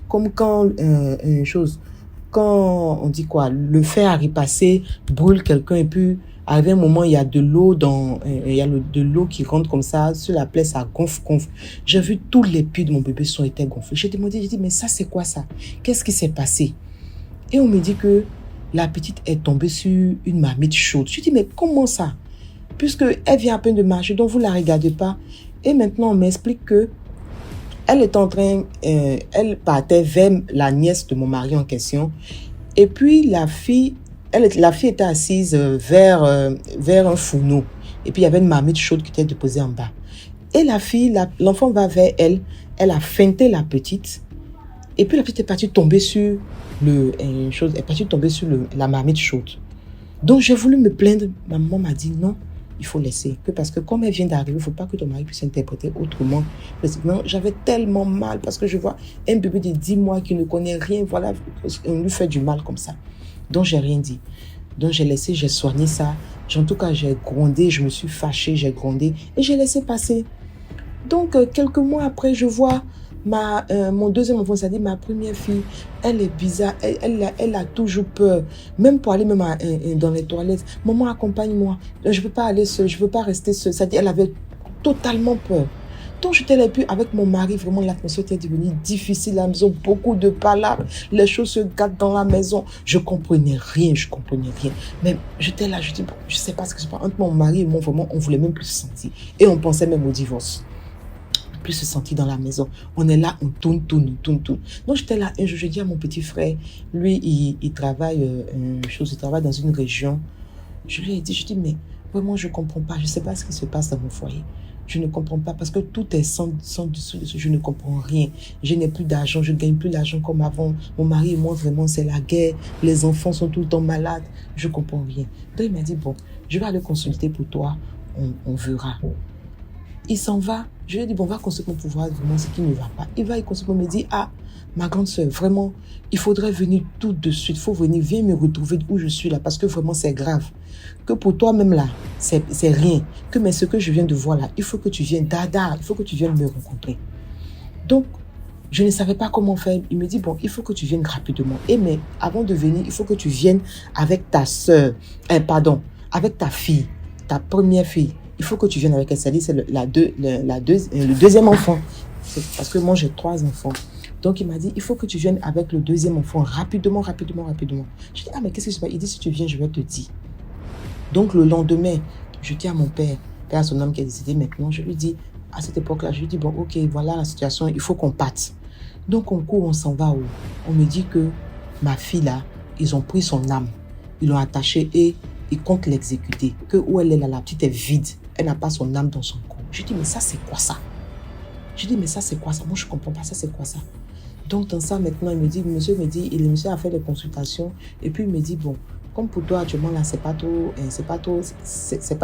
Comme quand quand on dit quoi, le fer à repasser brûle quelqu'un et puis à un moment, il y a de l'eau de l'eau qui rentre comme ça sur la plaie, ça gonfle. J'ai vu tous les pieds de mon bébé étaient gonflés. J'ai dit, mais ça, c'est quoi ça? Qu'est-ce qui s'est passé? Et on me dit que la petite est tombée sur une marmite chaude. Je dis, mais comment ça? Puisqu'elle vient à peine de marcher, donc vous ne la regardez pas. Et maintenant, on m'explique que elle est en train, elle partait vers la nièce de mon mari en question. Et puis, la fille était assise vers un fourneau. Et puis, il y avait une marmite chaude qui était déposée en bas. Et l'enfant va vers elle. Elle a feinté la petite. Et puis, la petite est partie tomber sur la marmite chaude. Donc, j'ai voulu me plaindre. Ma maman m'a dit non, il faut laisser. Parce que comme elle vient d'arriver, il ne faut pas que ton mari puisse interpréter autrement. Non, j'avais tellement mal parce que je vois un bébé de 10 mois qui ne connaît rien. Voilà, on lui fait du mal comme ça. Donc, j'ai rien dit. Donc, j'ai laissé, j'ai soigné ça. En tout cas, j'ai grondé, je me suis fâchée, j'ai grondé et j'ai laissé passer. Donc, quelques mois après, je vois mon deuxième enfant, c'est-à-dire ma première fille, elle est bizarre, elle a toujours peur. Même pour aller dans les toilettes, maman, accompagne-moi. Je ne peux pas aller seule, je ne veux pas rester seule. C'est-à-dire, elle avait totalement peur. Donc, j'étais là, puis avec mon mari, vraiment, l'atmosphère était devenue difficile à la maison, beaucoup de palabres, les choses se gâtent dans la maison. Je comprenais rien. Mais j'étais là, je dis, bon, je ne sais pas ce que c'est. Entre mon mari et moi, vraiment, on ne voulait même plus se sentir. Et on pensait même au divorce. Plus se sentir dans la maison. On est là, on tourne. Donc, j'étais là, un jour, je dis à mon petit frère, lui, il travaille dans une région. Je lui ai dit, mais vraiment, je ne comprends pas. Je ne sais pas ce qui se passe dans mon foyer. Je ne comprends pas parce que tout est sans dessous. Je ne comprends rien. Je n'ai plus d'argent. Je ne gagne plus d'argent comme avant. Mon mari et moi, vraiment, c'est la guerre. Les enfants sont tout le temps malades. Je ne comprends rien. Donc, il m'a dit, bon, je vais aller consulter pour toi. On verra. Il s'en va. Je lui ai dit, bon, on va consulter pour voir vraiment ce qui ne va pas. Il va y consulter. Il me dit, ma grande soeur, vraiment, il faudrait venir tout de suite. Il faut venir, viens me retrouver où je suis là parce que vraiment, c'est grave. Que pour toi-même là, c'est rien. Mais ce que je viens de voir là, il faut que tu viennes, il faut que tu viennes me rencontrer. Donc, je ne savais pas comment faire. Il me dit, bon, il faut que tu viennes rapidement. Mais avant de venir, il faut que tu viennes avec ta soeur, avec ta fille, ta première fille. Il faut que tu viennes avec elle. C'est-à-dire, c'est le deuxième enfant. Parce que moi, j'ai 3 enfants. Donc, il m'a dit, il faut que tu viennes avec le deuxième enfant rapidement. Je dis, mais qu'est-ce que je fais? Il dit, si tu viens, je vais te dire. Donc, le lendemain, je dis à mon père à son homme qui est décédé maintenant, je lui dis, à cette époque-là, je lui dis, bon, ok, voilà la situation, il faut qu'on parte. Donc, on court, on s'en va où? On me dit que ma fille là, ils ont pris son âme, ils l'ont attachée et ils comptent l'exécuter. Que où elle est là, la petite est vide, elle n'a pas son âme dans son corps. Je dis, mais ça c'est quoi ça? Je dis, mais ça c'est quoi ça? Moi je comprends pas, ça c'est quoi ça? Donc dans ça maintenant, il me dit, monsieur me dit, le monsieur a fait des consultations et puis il me dit, bon, comme pour toi actuellement là, c'est pas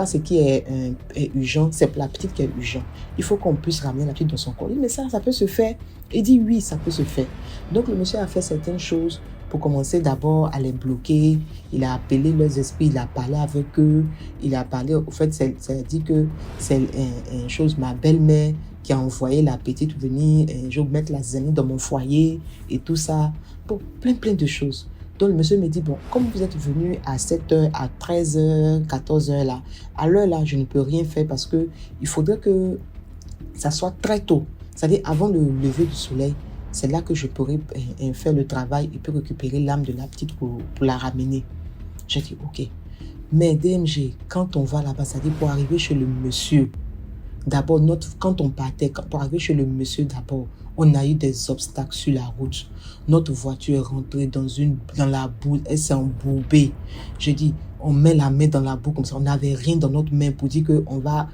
ce qui est urgent, c'est la petite qui est urgent. Il faut qu'on puisse ramener la petite dans son corps. Il dit, mais ça peut se faire. Il dit, oui, ça peut se faire. Donc le monsieur a fait certaines choses pour commencer d'abord à les bloquer. Il a appelé leurs esprits, il a parlé avec eux, il a parlé, au fait, ça dit que c'est une chose, ma belle-mère qui a envoyé la petite venir, je vais mettre la zénith dans mon foyer et tout ça. Bon, plein de choses. Donc le monsieur me dit, bon, comme vous êtes venu à 7h, à 13h, 14h là, à l'heure là, je ne peux rien faire parce que il faudrait que ça soit très tôt. C'est-à-dire avant le lever du soleil, c'est là que je pourrais faire le travail et puis récupérer l'âme de la petite pour la ramener. J'ai dit, ok. Mais DMG, quand on va là-bas, c'est-à-dire pour arriver chez le monsieur, d'abord, quand on partait, pour arriver chez le monsieur d'abord, on a eu des obstacles sur la route. Notre voiture est rentrée dans la boue, elle s'est embourbée. Je dis, on met la main dans la boue comme ça, on n'avait rien dans notre main pour dire qu'on va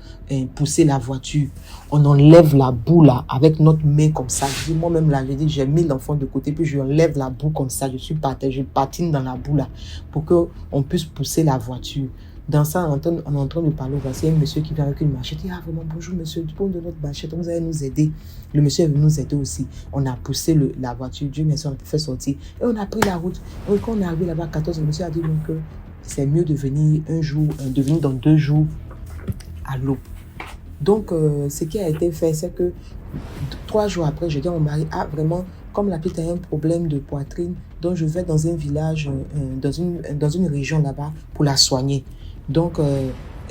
pousser la voiture. On enlève la boue là, avec notre main comme ça. Je dis, moi-même là, j'ai mis l'enfant de côté, puis je enlève la boue comme ça, je patine dans la boue là, pour qu'on puisse pousser la voiture. Dans ça, on est en train de parler, voici un monsieur qui vient avec une machette. Il dit, ah vraiment, bonjour monsieur, du pont de notre machette, vous allez nous aider. Le monsieur est venu nous aider aussi. On a poussé la voiture, Dieu merci, on a fait sortir. Et on a pris la route. Et quand on est arrivé là-bas à 14, le monsieur a dit donc que c'est mieux de venir de venir dans 2 jours à l'eau. Donc, ce qui a été fait, c'est que 3 jours après, je dis à mon mari, ah vraiment, comme la petite a un problème de poitrine, donc je vais dans un village, dans une région là-bas pour la soigner. Donc,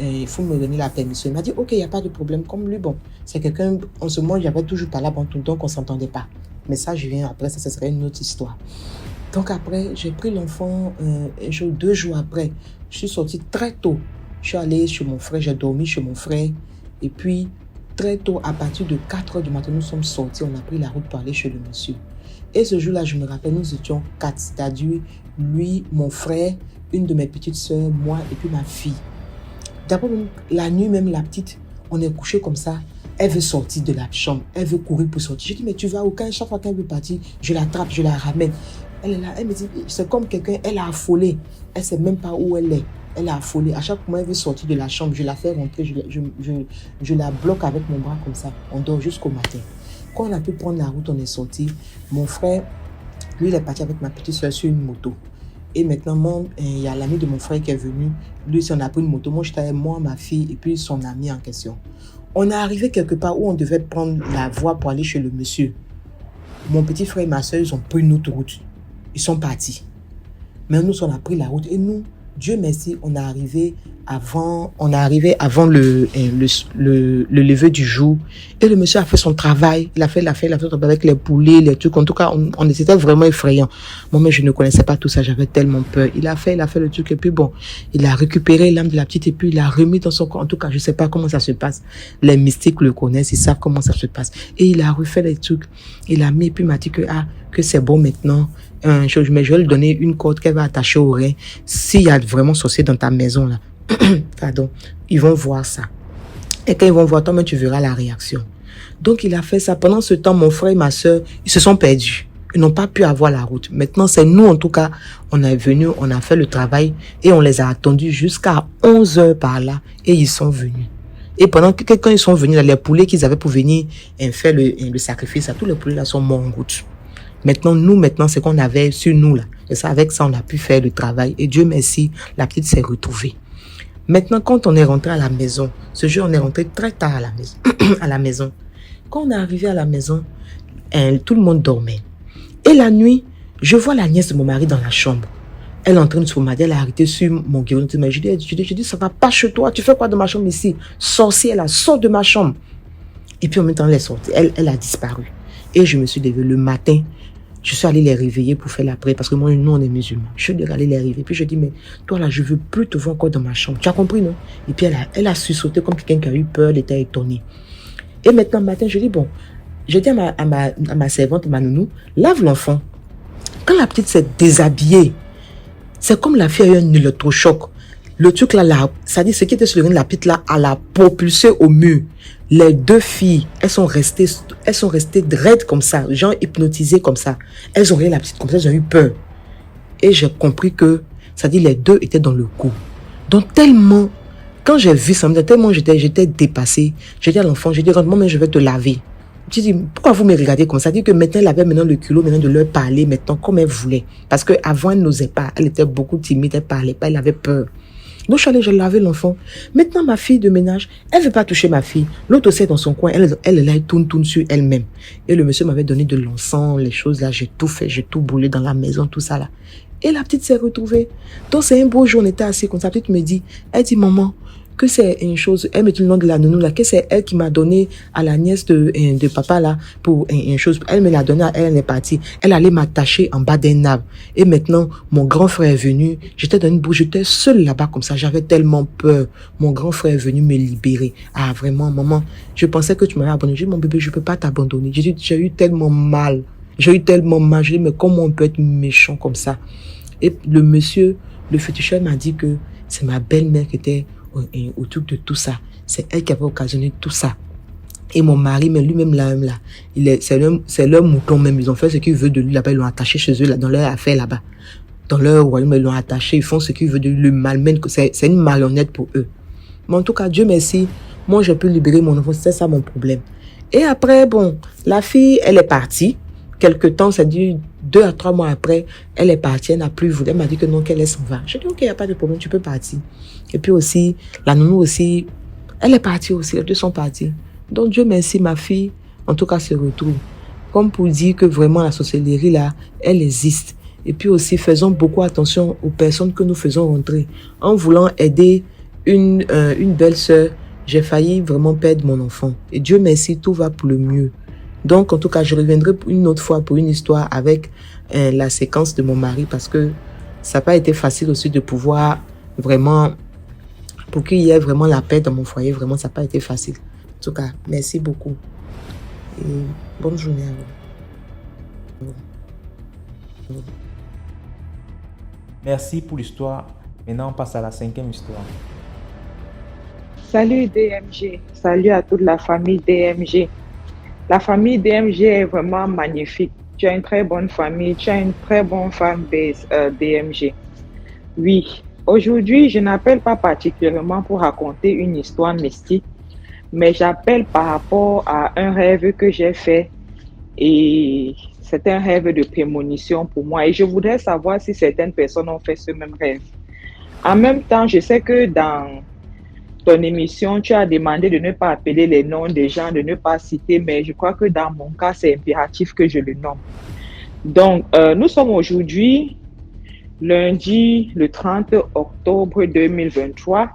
il faut me donner la permission. Il m'a dit, ok, il n'y a pas de problème. Comme lui, bon, c'est quelqu'un, en ce moment, j'avais toujours pas là, bon, donc on ne s'entendait pas. Mais ça, je viens après, ça serait une autre histoire. Donc après, j'ai pris l'enfant, 2 jours après, je suis sortie très tôt. Je suis allée chez mon frère, j'ai dormi chez mon frère. Et puis, très tôt, à partir de 4h du matin, nous sommes sortis, on a pris la route pour aller chez le monsieur. Et ce jour-là, je me rappelle, nous étions 4, c'est-à-dire lui, mon frère, une de mes petites sœurs, moi et puis ma fille. D'abord, la nuit même, la petite, on est couché comme ça. Elle veut sortir de la chambre. Elle veut courir pour sortir. Je dis, mais tu vas où? Chaque fois qu'elle veut partir, je l'attrape, je la ramène. Elle est là, elle me dit, c'est comme quelqu'un, elle a affolé. Elle ne sait même pas où elle est. Elle a affolé. À chaque moment, elle veut sortir de la chambre. Je la fais rentrer, je la bloque avec mon bras comme ça. On dort jusqu'au matin. Quand on a pu prendre la route, on est sorti. Mon frère, lui, il est parti avec ma petite soeur sur une moto. Et maintenant, il y a l'ami de mon frère qui est venu. Lui, on a pris une moto. Moi, j'étais avec moi, ma fille et puis son ami en question. On est arrivé quelque part où on devait prendre la voie pour aller chez le monsieur. Mon petit frère et ma soeur, ils ont pris une autre route. Ils sont partis. Mais nous, on a pris la route. Et nous, Dieu merci, on est arrivé avant le lever du jour. Et le monsieur a fait son travail. Il a fait avec les poulets, les trucs. En tout cas, on était vraiment effrayant. Moi, mais je ne connaissais pas tout ça. J'avais tellement peur. Il a fait le truc. Et puis bon, il a récupéré l'âme de la petite et puis il l'a remis dans son corps. En tout cas, je sais pas comment ça se passe. Les mystiques le connaissent. Ils savent comment ça se passe. Et il a refait les trucs. Il a mis et puis il m'a dit que c'est bon maintenant. Mais je vais lui donner une corde qu'elle va attacher au rein. S'il y a vraiment sorcier dans ta maison là, pardon, ils vont voir ça. Et quand ils vont voir, toi-même tu verras la réaction. Donc il a fait ça. Pendant ce temps, mon frère et ma soeur, ils se sont perdus. Ils n'ont pas pu avoir la route. Maintenant, c'est nous en tout cas, on est venus, on a fait le travail et on les a attendus jusqu'à 11h par là et ils sont venus. Et quand ils sont venus, là, les poulets qu'ils avaient pour venir faire le sacrifice, tous les poulets là sont morts en route. Maintenant, c'est qu'on avait sur nous là. Et ça, avec ça, on a pu faire le travail. Et Dieu merci, la petite s'est retrouvée. Maintenant, quand on est rentré à la maison, ce jour, on est rentré très tard à la maison. Quand on est arrivé à la maison, tout le monde dormait. Et la nuit, je vois la nièce de mon mari dans la chambre. Elle est en train de se pomader, elle a arrêté sur mon guéron. Je dis, ça va pas chez toi, tu fais quoi de ma chambre ici? Sorcière, elle sort de ma chambre. Et puis en même temps, elle est sortie, elle a disparu. Et je me suis levée le matin. Je suis allée les réveiller pour faire la prière parce que moi, nous, on est musulmans. Je suis allée les réveiller. Puis je dis, mais toi là, je veux plus te voir encore dans ma chambre. Tu as compris, non? Et puis elle a sursauté comme quelqu'un qui a eu peur, elle était étonnée. Et maintenant, le matin, je dis, bon, je dis à ma servante, ma nounou, lave l'enfant. Quand la petite s'est déshabillée, C'est comme la fille a eu un électrochoc. Le truc là, ça dit ce qui était sur le ring de la pite là, elle a propulsé au mur. Les deux filles, elles sont restées draides comme ça, genre hypnotisées comme ça. Elles ont regardé la petite comme ça, elles ont eu peur. Et j'ai compris que, ça dit les deux étaient dans le coup. Donc tellement, quand j'ai vu ça, tellement j'étais dépassée. J'ai dit à l'enfant, j'ai dit, rentre-moi, mais je vais te laver. J'ai dit, pourquoi vous me regardez comme ça? Dit que maintenant, elle avait maintenant le culot maintenant de leur parler maintenant comme elle voulait. Parce qu'avant, elle n'osait pas. Elle était beaucoup timide, elle parlait pas, elle avait peur. Donc, je suis allée, je lavais l'enfant. Maintenant, ma fille de ménage, elle veut pas toucher ma fille. L'autre aussi est dans son coin. Elle tourne sur elle-même. Et le monsieur m'avait donné de l'encens, les choses là. J'ai tout fait, j'ai tout brûlé dans la maison, tout ça là. Et la petite s'est retrouvée. Donc, c'est un beau jour, on était assis comme ça. La petite me dit, elle dit, maman, que c'est une chose, elle me dit le nom de la nounou là, que c'est elle qui m'a donné à la nièce de papa là, pour une chose, elle me l'a donné à elle, elle est partie, elle allait m'attacher en bas d'un arbre, et maintenant, mon grand frère est venu, j'étais dans une bouche, j'étais seule là-bas comme ça, j'avais tellement peur, mon grand frère est venu me libérer, ah vraiment, maman, je pensais que tu m'avais abandonné, j'ai dit, mon bébé, je peux pas t'abandonner, j'ai eu tellement mal, j'ai dit, mais comment on peut être méchant comme ça? Et le monsieur, le féticheur m'a dit que c'est ma belle-mère qui était autour de tout ça. C'est elle qui avait occasionné tout ça. Et mon mari, mais lui-même là, c'est leur mouton même. Ils ont fait ce qu'ils veulent de lui là-bas. Ils l'ont attaché chez eux, là, dans leur affaire là-bas. Dans leur royaume, ils l'ont attaché. Ils font ce qu'ils veulent de lui. Le malmènent. C'est une marionnette pour eux. Mais en tout cas, Dieu merci. Moi, j'ai pu libérer mon enfant. C'est ça mon problème. Et après, bon, la fille, elle est partie. Quelque temps, ça dit 2 à 3 mois après, elle est partie, elle n'a plus voulu. Elle m'a dit que non, qu'elle s'en va. J'ai dit, ok, il n'y a pas de problème, tu peux partir. Et puis aussi, la nounou aussi, elle est partie aussi, les deux sont partis. Donc Dieu merci, ma fille, en tout cas, se retrouve. Comme pour dire que vraiment la sorcellerie là, elle existe. Et puis aussi, faisons beaucoup attention aux personnes que nous faisons rentrer. En voulant aider une belle-sœur, j'ai failli vraiment perdre mon enfant. Et Dieu merci, tout va pour le mieux. Donc, en tout cas, je reviendrai une autre fois pour une histoire avec la séquence de mon mari parce que ça n'a pas été facile aussi de pouvoir vraiment, pour qu'il y ait vraiment la paix dans mon foyer, vraiment, ça n'a pas été facile. En tout cas, merci beaucoup et bonne journée à vous. Merci pour l'histoire. Maintenant, on passe à la 5e histoire. Salut DMG, salut à toute la famille DMG. La famille DMG est vraiment magnifique. Tu as une très bonne famille, tu as une très bonne fanbase DMG. Oui, aujourd'hui, je n'appelle pas particulièrement pour raconter une histoire mystique, mais j'appelle par rapport à un rêve que j'ai fait et c'est un rêve de prémonition pour moi et je voudrais savoir si certaines personnes ont fait ce même rêve. En même temps, je sais que dans ton émission, tu as demandé de ne pas appeler les noms des gens, de ne pas citer, mais je crois que dans mon cas, c'est impératif que je le nomme. Donc, nous sommes aujourd'hui, lundi, le 30 octobre 2023.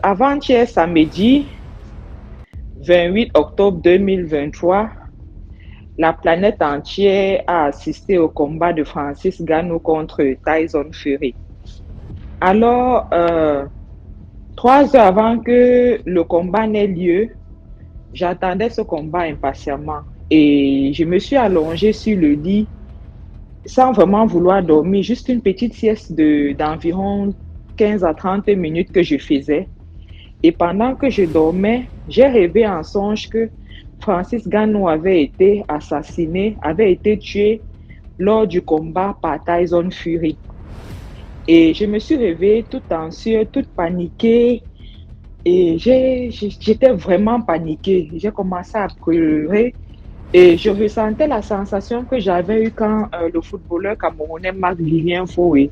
Avant-hier, samedi, 28 octobre 2023, la planète entière a assisté au combat de Francis Ngannou contre Tyson Fury. Alors, 3 heures avant que le combat n'ait lieu, j'attendais ce combat impatiemment et je me suis allongée sur le lit sans vraiment vouloir dormir, juste une petite sieste d'environ 15 à 30 minutes que je faisais. Et pendant que je dormais, j'ai rêvé en songe que Francis Ngannou avait été assassiné, avait été tué lors du combat par Tyson Fury. Et je me suis réveillée toute anxieuse, toute paniquée. Et j'étais vraiment paniquée. J'ai commencé à pleurer. Et je ressentais la sensation que j'avais eue quand le footballeur camerounais Marc-Vivien Foé,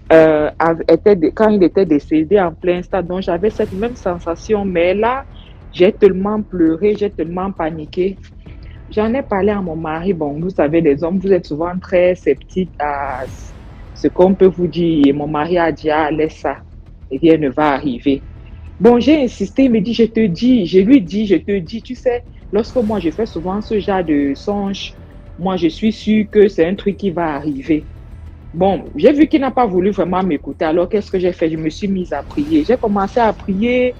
quand il était décédé en plein stade. Donc j'avais cette même sensation. Mais là, j'ai tellement pleuré, j'ai tellement paniqué. J'en ai parlé à mon mari. Bon, vous savez, les hommes, vous êtes souvent très sceptiques à ce qu'on peut vous dire. Et mon mari a dit, ah, laisse ça, rien ne va arriver. Bon, j'ai insisté, il me dit, je te dis, je lui dis, je te dis, tu sais, lorsque moi je fais souvent ce genre de songe, moi je suis sûre que c'est un truc qui va arriver. Bon, j'ai vu qu'il n'a pas voulu vraiment m'écouter, alors qu'est-ce que j'ai fait? Je me suis mise à prier. J'ai commencé à prier,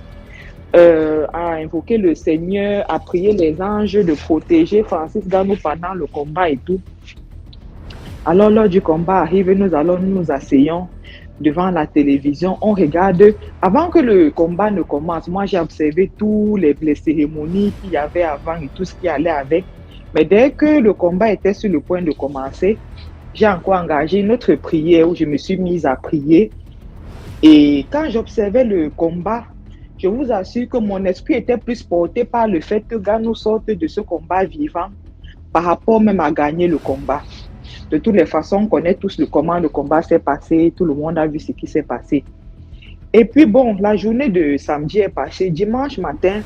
à invoquer le Seigneur, à prier les anges de protéger Francis Ngannou pendant le combat et tout. Alors, lors du combat arrive, nous nous asseyons devant la télévision, on regarde. Avant que le combat ne commence, moi j'ai observé tous les cérémonies qu'il y avait avant et tout ce qui allait avec. Mais dès que le combat était sur le point de commencer, j'ai encore engagé une autre prière où je me suis mise à prier. Et quand j'observais le combat, je vous assure que mon esprit était plus porté par le fait que Ganou sorte de ce combat vivant par rapport même à gagner le combat. De toutes les façons, on connaît tous comment le combat s'est passé, tout le monde a vu ce qui s'est passé. Et puis bon, la journée de samedi est passée. Dimanche matin,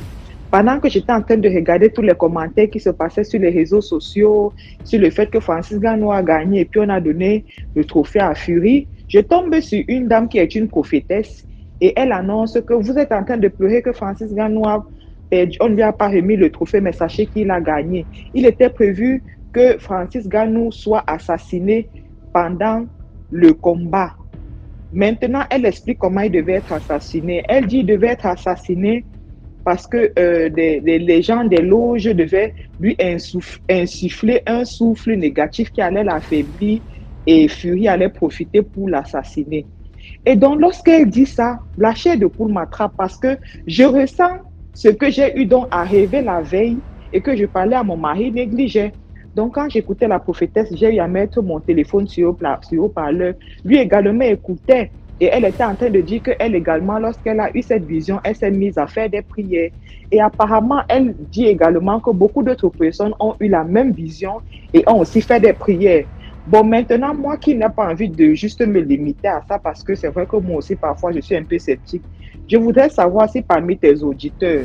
pendant que j'étais en train de regarder tous les commentaires qui se passaient sur les réseaux sociaux, sur le fait que Francis Ngannou a gagné et puis on a donné le trophée à Fury, je tombe sur une dame qui est une prophétesse et elle annonce que vous êtes en train de pleurer que Francis Ngannou a perdu. On ne lui a pas remis le trophée, mais sachez qu'il a gagné. Il était prévu que Francis Ngannou soit assassiné pendant le combat. Maintenant, elle explique comment il devait être assassiné. Elle dit qu'il devait être assassiné parce que les gens des loges devaient lui insuffler un souffle négatif qui allait l'affaiblir et Fury allait profiter pour l'assassiner. Et donc, lorsqu'elle dit ça, la chair de poule m'attrape parce que je ressens ce que j'ai eu donc à rêver la veille et que je parlais à mon mari négligé. Donc, quand j'écoutais la prophétesse, j'ai eu à mettre mon téléphone sur haut-parleur. Lui également écoutait. Et elle était en train de dire qu'elle également, lorsqu'elle a eu cette vision, elle s'est mise à faire des prières. Et apparemment, elle dit également que beaucoup d'autres personnes ont eu la même vision et ont aussi fait des prières. Bon, maintenant, moi qui n'ai pas envie de juste me limiter à ça, parce que c'est vrai que moi aussi, parfois, je suis un peu sceptique, je voudrais savoir si parmi tes auditeurs,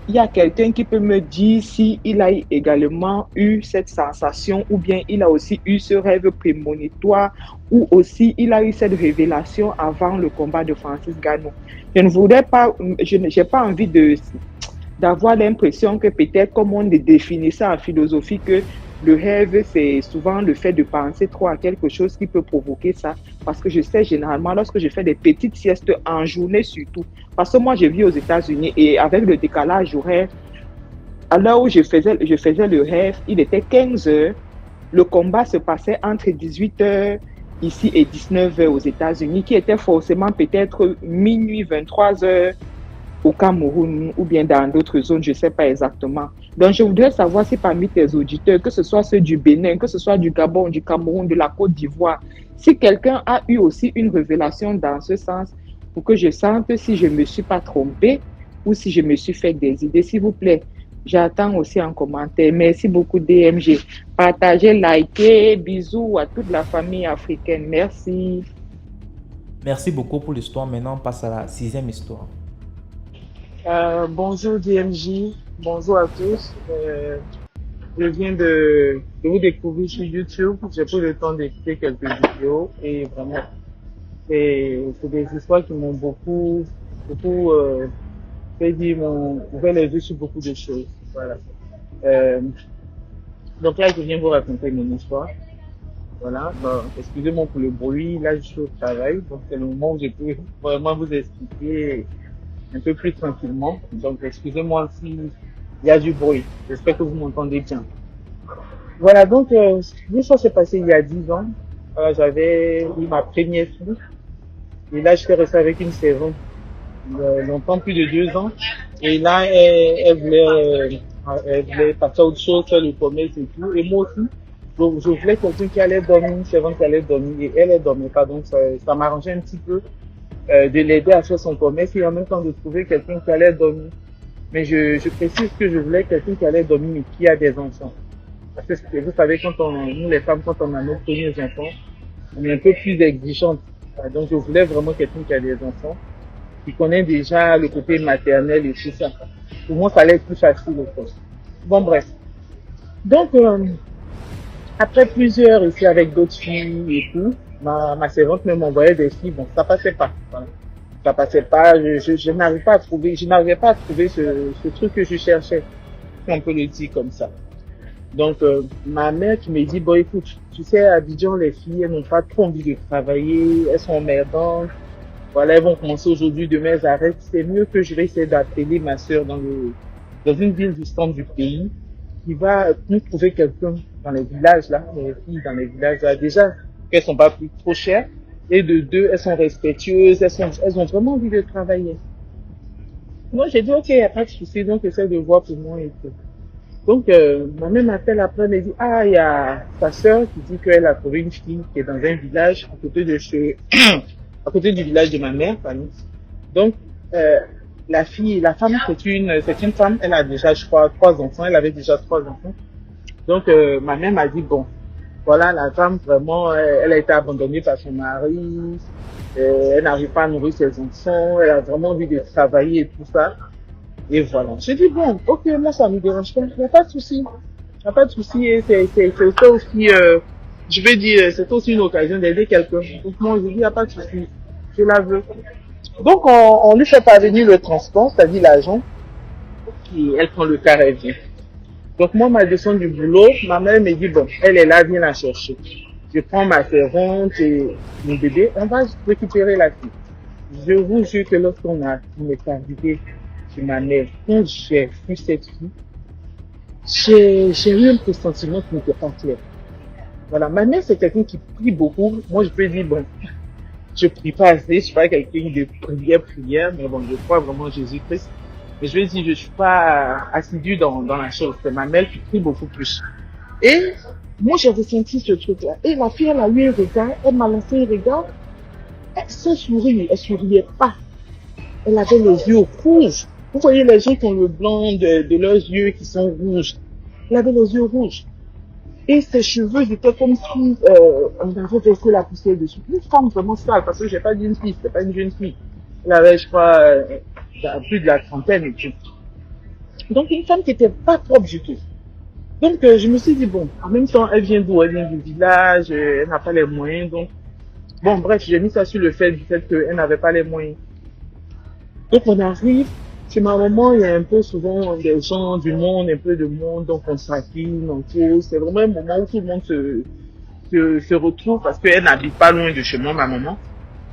il y a quelqu'un qui peut me dire s'il a également eu cette sensation ou bien il a aussi eu ce rêve prémonitoire ou aussi il a eu cette révélation avant le combat de Francis Ngannou. Je ne voudrais pas, je n'ai pas envie d'avoir l'impression que peut-être comme on définit ça en philosophie que le rêve, c'est souvent le fait de penser trop à quelque chose qui peut provoquer ça. Parce que je sais généralement, lorsque je fais des petites siestes en journée surtout, parce que moi, je vis aux États-Unis et avec le décalage horaire, à l'heure où je faisais le rêve, il était 15 heures. Le combat se passait entre 18 heures ici et 19 heures aux États-Unis, qui était forcément peut-être minuit, 23 heures au Cameroun ou bien dans d'autres zones, je ne sais pas exactement. Donc, je voudrais savoir si parmi tes auditeurs, que ce soit ceux du Bénin, que ce soit du Gabon, du Cameroun, de la Côte d'Ivoire, si quelqu'un a eu aussi une révélation dans ce sens, pour que je sente si je ne me suis pas trompée ou si je me suis fait des idées, s'il vous plaît. J'attends aussi un commentaire. Merci beaucoup, DMG. Partagez, likez, bisous à toute la famille africaine. Merci. Merci beaucoup pour l'histoire. Maintenant, on passe à la 6e histoire. Bonjour DMJ, bonjour à tous. Je viens de vous découvrir sur YouTube. J'ai pris le temps d'écouter quelques vidéos et vraiment, c'est des histoires qui m'ont beaucoup fait dire, m'ont ouvert les yeux sur beaucoup de choses. Voilà. Donc là, je viens vous raconter mon histoire. Voilà. Bon, excusez-moi pour le bruit. Là, je suis au travail, donc c'est le moment où je peux vraiment vous expliquer un peu plus tranquillement. Donc, excusez-moi s'il y a du bruit. J'espère que vous m'entendez bien. Voilà, donc, l'histoire s'est passée il y a 10 ans. J'avais eu ma première fille. Et là, j'étais resté avec une servante longtemps, plus de 2 ans. Et là, elle voulait passer à autre chose, faire le commerce et tout. Et moi aussi, donc, je voulais quelqu'un qui allait dormir, une servante qui allait dormir. Et elle dormait pas. Donc, ça m'arrangeait un petit peu de l'aider à faire son commerce et en même temps de trouver quelqu'un qui allait dormir. Mais je précise que je voulais quelqu'un qui allait dormir mais qui a des enfants. Parce que vous savez, nous les femmes, quand on a nos premiers enfants, on est un peu plus exigeante. Donc je voulais vraiment quelqu'un qui a des enfants, qui connaît déjà le côté maternel et tout ça. Pour moi, ça allait être plus facile aussi. Bon, bref. Donc, après plusieurs ici avec d'autres filles et tout, ma servante même m'envoyait des filles, bon, ça passait pas. Voilà. Ça passait pas, je n'arrivais pas à trouver ce truc que je cherchais, si on peut le dire comme ça. Donc, ma mère qui me dit, bon, écoute, tu sais, à Abidjan, les filles, elles n'ont pas trop envie de travailler, elles sont emmerdantes. Voilà, elles vont commencer aujourd'hui, demain, elles arrêtent. C'est mieux que je vais essayer d'appeler ma soeur dans une ville distante du pays qui va nous trouver quelqu'un dans les villages là, les filles dans les villages là, déjà qu'elles sont pas plus trop chères, et de deux, elles sont respectueuses, elles ont vraiment envie de travailler. Moi, j'ai dit, ok, y a pas de souci, donc essaie de voir pour moi et tout. Donc, ma mère m'appelle après, elle me dit, ah, il y a sa sœur qui dit qu'elle a trouvé une fille qui est dans un village à côté de chez, à côté du village de ma mère, pardon. Donc, la femme, c'est une femme, elle a déjà, je crois, 3 enfants, elle avait déjà 3 enfants. Donc, ma mère m'a dit, bon, voilà, la femme, vraiment, elle a été abandonnée par son mari, elle n'arrive pas à nourrir ses enfants, elle a vraiment envie de travailler et tout ça. Et voilà. J'ai dit, bon, ok, moi, ça me dérange pas, il n'y a pas de souci. Il n'y a pas de souci, et c'est ça aussi, je vais dire, c'est aussi une occasion d'aider quelqu'un. Donc, moi, je dis, il n'y a pas de souci, je la veux. Donc, on lui fait parvenir le transport, c'est-à-dire l'argent, et elle prend le car, elle vient. Donc, moi, ma descente du boulot, ma mère me dit, bon, elle est là, viens la chercher. Je prends ma servante et mon bébé, on va récupérer la fille. Je vous jure que lorsqu'on est arrivé chez ma mère, quand j'ai vu cette fille, j'ai eu un pressentiment qui n'était pas clair. Voilà, ma mère, c'est quelqu'un qui prie beaucoup. Moi, je peux dire, bon, je prie pas assez, je suis pas quelqu'un de prière, mais bon, je crois vraiment en Jésus-Christ. Mais je veux dire, je suis pas assidu dans la chose. C'est ma mère qui prie beaucoup plus. Et moi, j'avais senti ce truc-là. Et la fille, elle a eu un regard, elle m'a lancé un regard. Elle se sourit, elle souriait pas. Elle avait les yeux rouges. Vous voyez les gens qui ont le blanc de leurs yeux qui sont rouges. Elle avait les yeux rouges. Et ses cheveux étaient comme si on avait versé la poussière dessus. Une femme vraiment sale, parce que j'ai pas dit une fille, c'était pas une jeune fille. Elle avait, je crois, plus de la trentaine et tout. Donc une femme qui était pas propre du tout. Donc je me suis dit, bon, en même temps, elle vient d'où? Elle vient du village, elle n'a pas les moyens, donc... Bon, bref, j'ai mis ça sur le fait du fait qu'elle n'avait pas les moyens. Donc on arrive, chez ma maman, il y a un peu souvent des gens du monde, un peu de monde, donc on s'affine, on cause. C'est vraiment un moment où tout le monde se retrouve parce qu'elle n'habite pas loin de chez moi, ma maman.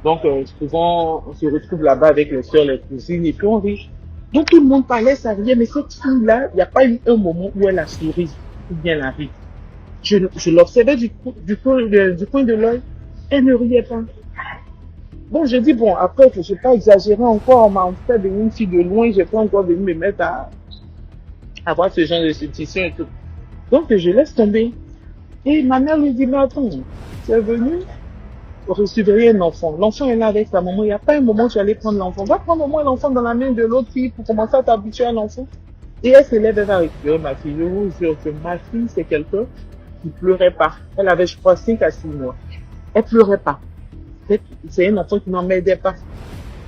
Donc souvent, on se retrouve là-bas avec les soeurs, les cousines, et puis on rit. Donc tout le monde parlait, ça riait, mais cette fille-là, il n'y a pas eu un moment où elle a souri, ou bien elle a ri. Je l'observais du coin de l'œil, elle ne riait pas. Bon, je dis, bon, après, je ne vais pas exagérer encore, on m'a fait venir une fille de loin, je peux encore venir me mettre à voir ce genre de situation et tout. Donc, je laisse tomber. Et ma mère lui dit, mais attends, tu es venu recevoir un enfant. L'enfant est là avec sa maman. Il n'y a pas un moment où tu allais prendre l'enfant. Va prendre au moins l'enfant dans la main de l'autre fille pour commencer à t'habituer à l'enfant. Et elle se lève, elle va récupérer ma fille. Je vous jure que ma fille, c'est quelqu'un qui pleurait pas. Elle avait, je crois, 5 à 6 mois. Elle pleurait pas. C'est un enfant qui n'en m'aidait pas.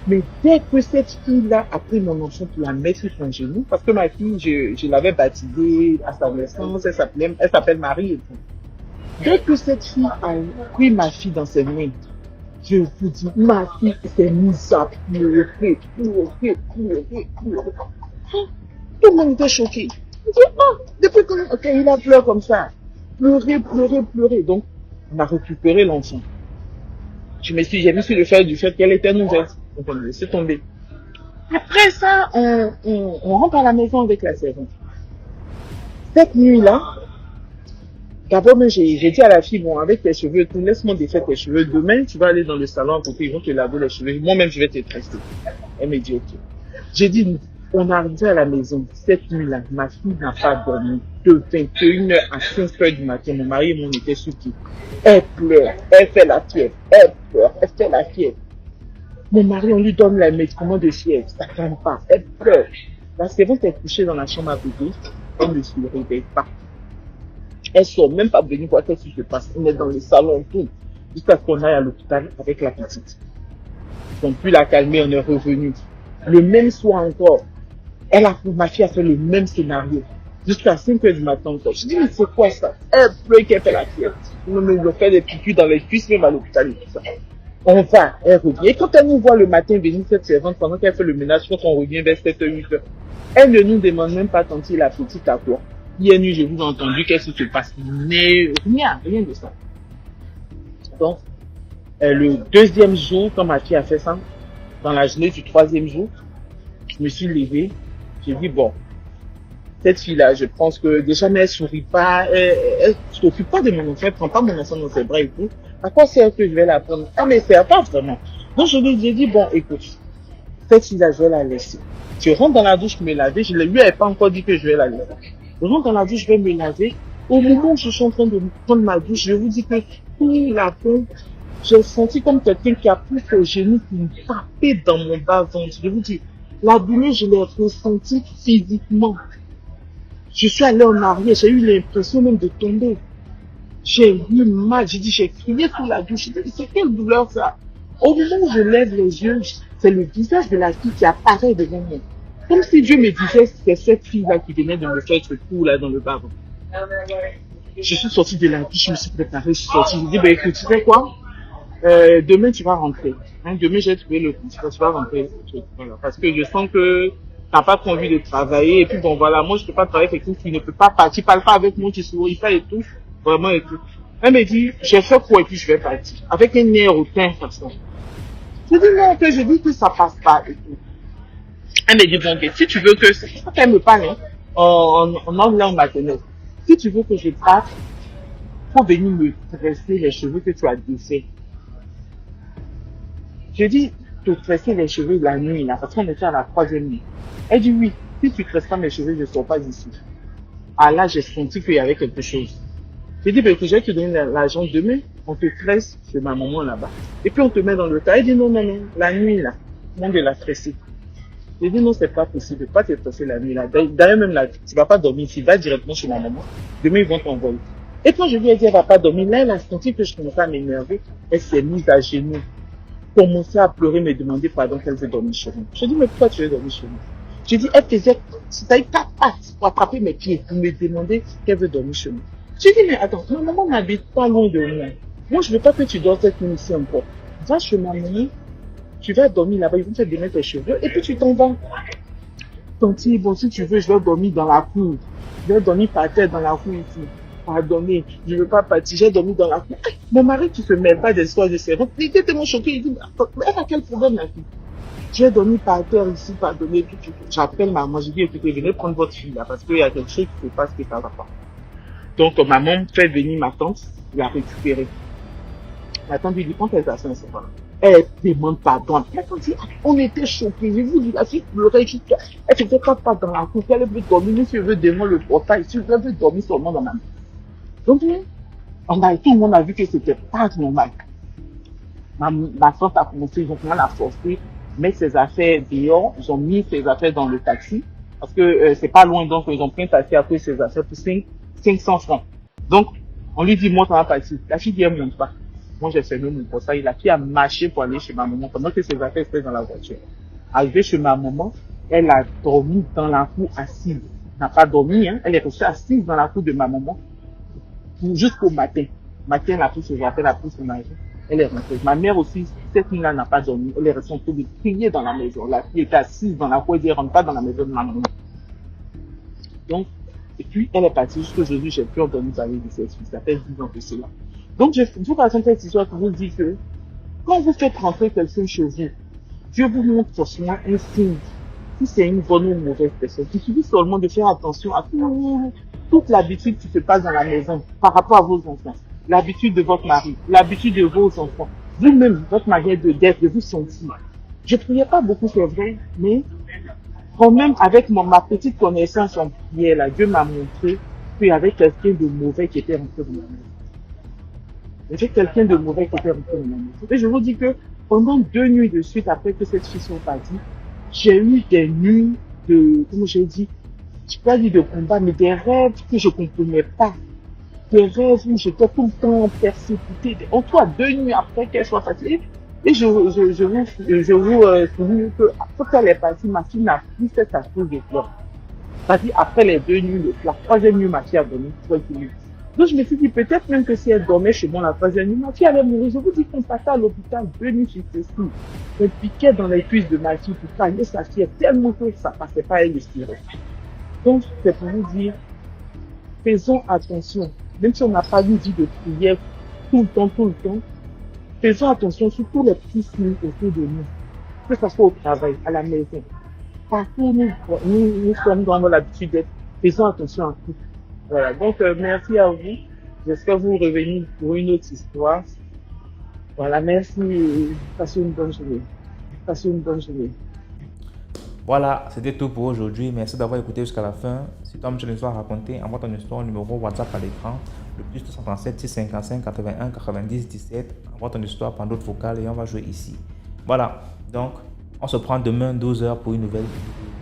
Mais dès que cette fille-là a pris mon enfant pour la mettre sur son genou, parce que ma fille, je l'avais baptisée à sa naissance, elle s'appelle Marie et tout. Dès que cette fille a pris ma fille dans ses mains, je vous dis, ma fille s'est mise à pleurer. Tout le monde était choqué. Je dis, oh, depuis quand il a pleuré comme ça? Pleurer. Donc, on a récupéré l'enfant. J'ai mis sur le fait du fait qu'elle était nouvelle. Donc, on a laissé tomber. Après ça, on rentre à la maison avec la servante. Cette nuit-là, d'abord, j'ai dit à la fille, bon, avec tes cheveux, laisse-moi défaire tes cheveux. Demain, tu vas aller dans le salon à côté, ils vont te laver les cheveux. Moi-même, je vais te tresser. Elle me dit, ok. J'ai dit, on est arrivé à la maison. Cette nuit-là, ma fille n'a pas dormi. De 21h à 5h du matin, mon mari et moi, on était sur qui. Elle pleure, elle fait la fièvre, elle pleure, elle fait la fièvre. Mon mari, on lui donne les médicaments de fièvre, ça ne calme pas, elle pleure. La servante est couchée dans la chambre à côté, elle ne se réveille pas. Elle ne sort même pas venir voir qu'est-ce qui se passe. On est dans le salon, tout, jusqu'à ce qu'on aille à l'hôpital avec la petite. Ils ont pu la calmer, on est revenu. Le même soir encore, ma fille a fait le même scénario. Jusqu'à 5h du matin encore. Je dis, mais c'est quoi ça? Elle pleure qu'elle fait la fièvre. On me fait des piqûres dans les cuisses, même à l'hôpital et tout ça. On va, elle revient. Et quand elle nous voit le matin venir cette servante, pendant qu'elle fait le ménage, quand on revient vers 7h, 8h, elle ne nous demande même pas tant la petite à quoi. Hier nuit, je vous ai entendu, qu'est-ce qui se passe? Mais rien de ça. Donc, le 2e jour, quand ma fille a fait ça, dans la journée du 3e jour, je me suis levé, j'ai dit, bon, cette fille-là, je pense que déjà, mais elle sourit pas, elle s'occupe pas de mon enfant, elle prend pas mon enfant dans ses bras et tout. À quoi sert que je vais la prendre? Ah, mais c'est pas vraiment. Donc, je lui ai dit, bon, écoute, cette fille-là, je vais la laisser. Je rentre dans la douche me laver, je lui ai pas encore dit que je vais la laisser. Je rentre dans la douche, je vais me laver. Au moment où je suis en train de prendre ma douche, je vous dis que tout la pompe, j'ai senti comme quelqu'un qui a pris au genou qui me tapait dans mon bas-ventre. Je vous dis, la douleur, je l'ai ressentie physiquement. Je suis allée en arrière, j'ai eu l'impression même de tomber. J'ai eu mal, j'ai crié sous la douche. J'ai dit, c'est quelle douleur ça? Au moment où je lève les yeux, c'est le visage de la fille qui apparaît devant moi. Comme si Dieu me disait, c'est cette fille-là qui venait de me faire ce coup là dans le bas. Je suis sortie de la douche, je me suis préparée, je suis sortie. Je dis, ben écoute, tu sais quoi? Demain tu vas rentrer. Hein, demain j'ai trouvé le coup, tu vas rentrer. Voilà. Parce que je sens que t'as pas trop envie de travailler. Et puis bon voilà, moi je peux pas travailler avec quelqu'un qui ne peut pas partir, parle pas avec moi, qui sourit pas et tout. Vraiment et tout. Elle me dit, j'ai fait quoi et puis je vais partir. Avec un air hautain, façon. Je dis non, que je dis que ça passe pas et tout. Elle me dit, bon, ok, si tu veux que, c'est ça qu'elle me parle, hein, en anglais, en maternelle. Si tu veux que je parte, faut venir me tresser les cheveux que tu as défaits. Je dis, te tresser les cheveux la nuit, là, parce qu'on était à la 3e nuit. Elle dit, oui, si tu tresses pas mes cheveux, je ne sors pas d'ici. Ah là, j'ai senti qu'il y avait quelque chose. J'ai dit, ben, que je vais te donner l'argent demain, on te tresse chez ma maman là-bas. Et puis on te met dans le tas. Elle dit, non, non, non, la nuit, là, on de la tresser. J'ai dit non, c'est pas possible, pas te tresser la nuit là. D'ailleurs, même là, tu vas pas dormir ici, va directement chez ma maman. Demain, ils vont t'envoyer. Et quand je lui ai dit, elle va pas dormir, là, elle a senti que je commençais à m'énerver. Elle s'est mise à genoux, commençait à pleurer, me demander pardon qu'elle veut dormir chez moi. Je dis, mais pourquoi tu veux dormir chez moi? Je dis, elle faisait, c'était 4 pattes pour attraper mes pieds, pour me demander qu'elle veut dormir chez moi. Je dis, mais attends, ma maman n'habite pas loin de moi. Moi, je veux pas que tu dors cette nuit ici encore. Va chez ma maman. Tu vas dormir là-bas, ils vont te démettre tes cheveux et puis tu t'en vas. Tanti, bon, si tu veux, je vais dormir dans la cour. Je vais dormir par terre dans la cour ici. Pardonnez, je ne veux pas partir, j'ai dormi dans la cour. Mon mari qui se mêle pas des histoires de cerveau, il était tellement choqué, il dit, mais elle a quel problème la fille? J'ai dormi par terre ici, pardonnez, j'appelle maman, je dis, écoutez, venez prendre votre fille là, parce qu'il y a quelque chose qui se passe que ça va pas. Donc, maman fait venir ma tante, la récupérer. Ma tante lui dit, quand elle s'assoit, c'est pas là. Elle demande pardon. On était choqués. Je vous dis, la fille pleurait. Elle faisait pas dans la cour. Elle veut dormir. Si elle veut devant le portail. Si elle veut dormir seulement dans ma main. Donc, tout le monde a vu que c'était pas normal. Ma soeur a commencé, ils ont commencé à forcer, mettre ses affaires dehors. Ils ont mis ses affaires dans le taxi. Parce que c'est pas loin. Donc, ils ont pris un taxi après ses affaires pour 500 francs. Donc, on lui dit, monte, on va partir. La fille dit, elle monte pas. Moi, j'ai fermé mon portail. La fille a marché pour aller chez ma maman pendant que ses affaires étaient dans la voiture. Arrivée chez ma maman, elle a dormi dans la cour assise. N'a pas dormi, hein. Elle est restée assise dans la cour de ma maman jusqu'au matin. Matin, elle a pris ses affaires, elle a pris son argent. Elle est rentrée. Ma mère aussi, cette nuit-là, n'a pas dormi. Elle est restée en train de crier dans la maison. La fille était assise dans la cour, elle dit, elle rentre pas dans la maison de ma maman. Donc, et puis, elle est partie jusqu'aujourd'hui, j'ai plus entendu parler de cette fille. Ça fait 10 ans que c'est là. Donc, je vous raconte cette histoire pour vous dire que quand vous faites rentrer quelqu'un chez vous, Dieu vous montre forcément un signe. Si c'est une bonne ou une mauvaise personne, il suffit seulement de faire attention à toute l'habitude qui se passe dans la maison par rapport à vos enfants. L'habitude de votre mari, l'habitude de vos enfants. Vous-même, votre manière d'être, de vous sentir. Je priais pas beaucoup, c'est vrai, mais quand même avec ma petite connaissance en prière, là, Dieu m'a montré qu'il y avait quelqu'un de mauvais qui était rentré dans la maison. Il y avait quelqu'un de mauvais qui était rentré dans la maison. Et je vous dis que pendant 2 nuits de suite, après que cette fille soit partie, j'ai eu des nuits de, comment j'ai dit, je peux pas dire de combat, mais des rêves que je comprenais pas. Des rêves où j'étais tout le temps persécutée. En tout cas, 2 nuits après qu'elle soit partie. Et je vous souviens que après qu'elle est partie, ma fille n'a plus fait sa chose de pleurs. C'est-à-dire, après les 2 nuits, la 3e nuit, ma fille a dormi tranquille. Donc, je me suis dit, peut-être même que si elle dormait chez moi la 3e nuit, ma fille allait mourir. Je vous dis qu'on partait à l'hôpital 2 nuits successives. Elle piquait dans les cuisses de ma fille pour calmer sa fièvre tellement que ça passait pas, elle respirait. Donc, c'est pour vous dire, faisons attention. Même si on n'a pas eu dit de prière tout le temps, faisons attention sur tous les petits signes autour de nous. Que ce soit au travail, à la maison. Partout, nous sommes dans l'habitude d'être faisons attention à tout. Voilà, donc merci à vous. J'espère vous revenir pour une autre histoire. Voilà, merci et passez une bonne journée. Passez une bonne journée. Voilà, c'était tout pour aujourd'hui. Merci d'avoir écouté jusqu'à la fin. Si tu as une histoire à raconter, envoie ton histoire au numéro WhatsApp à l'écran, le plus 237 655 81 90 17. Envoie ton histoire par note vocale et on va jouer ici. Voilà, donc on se prend demain 12h pour une nouvelle vidéo.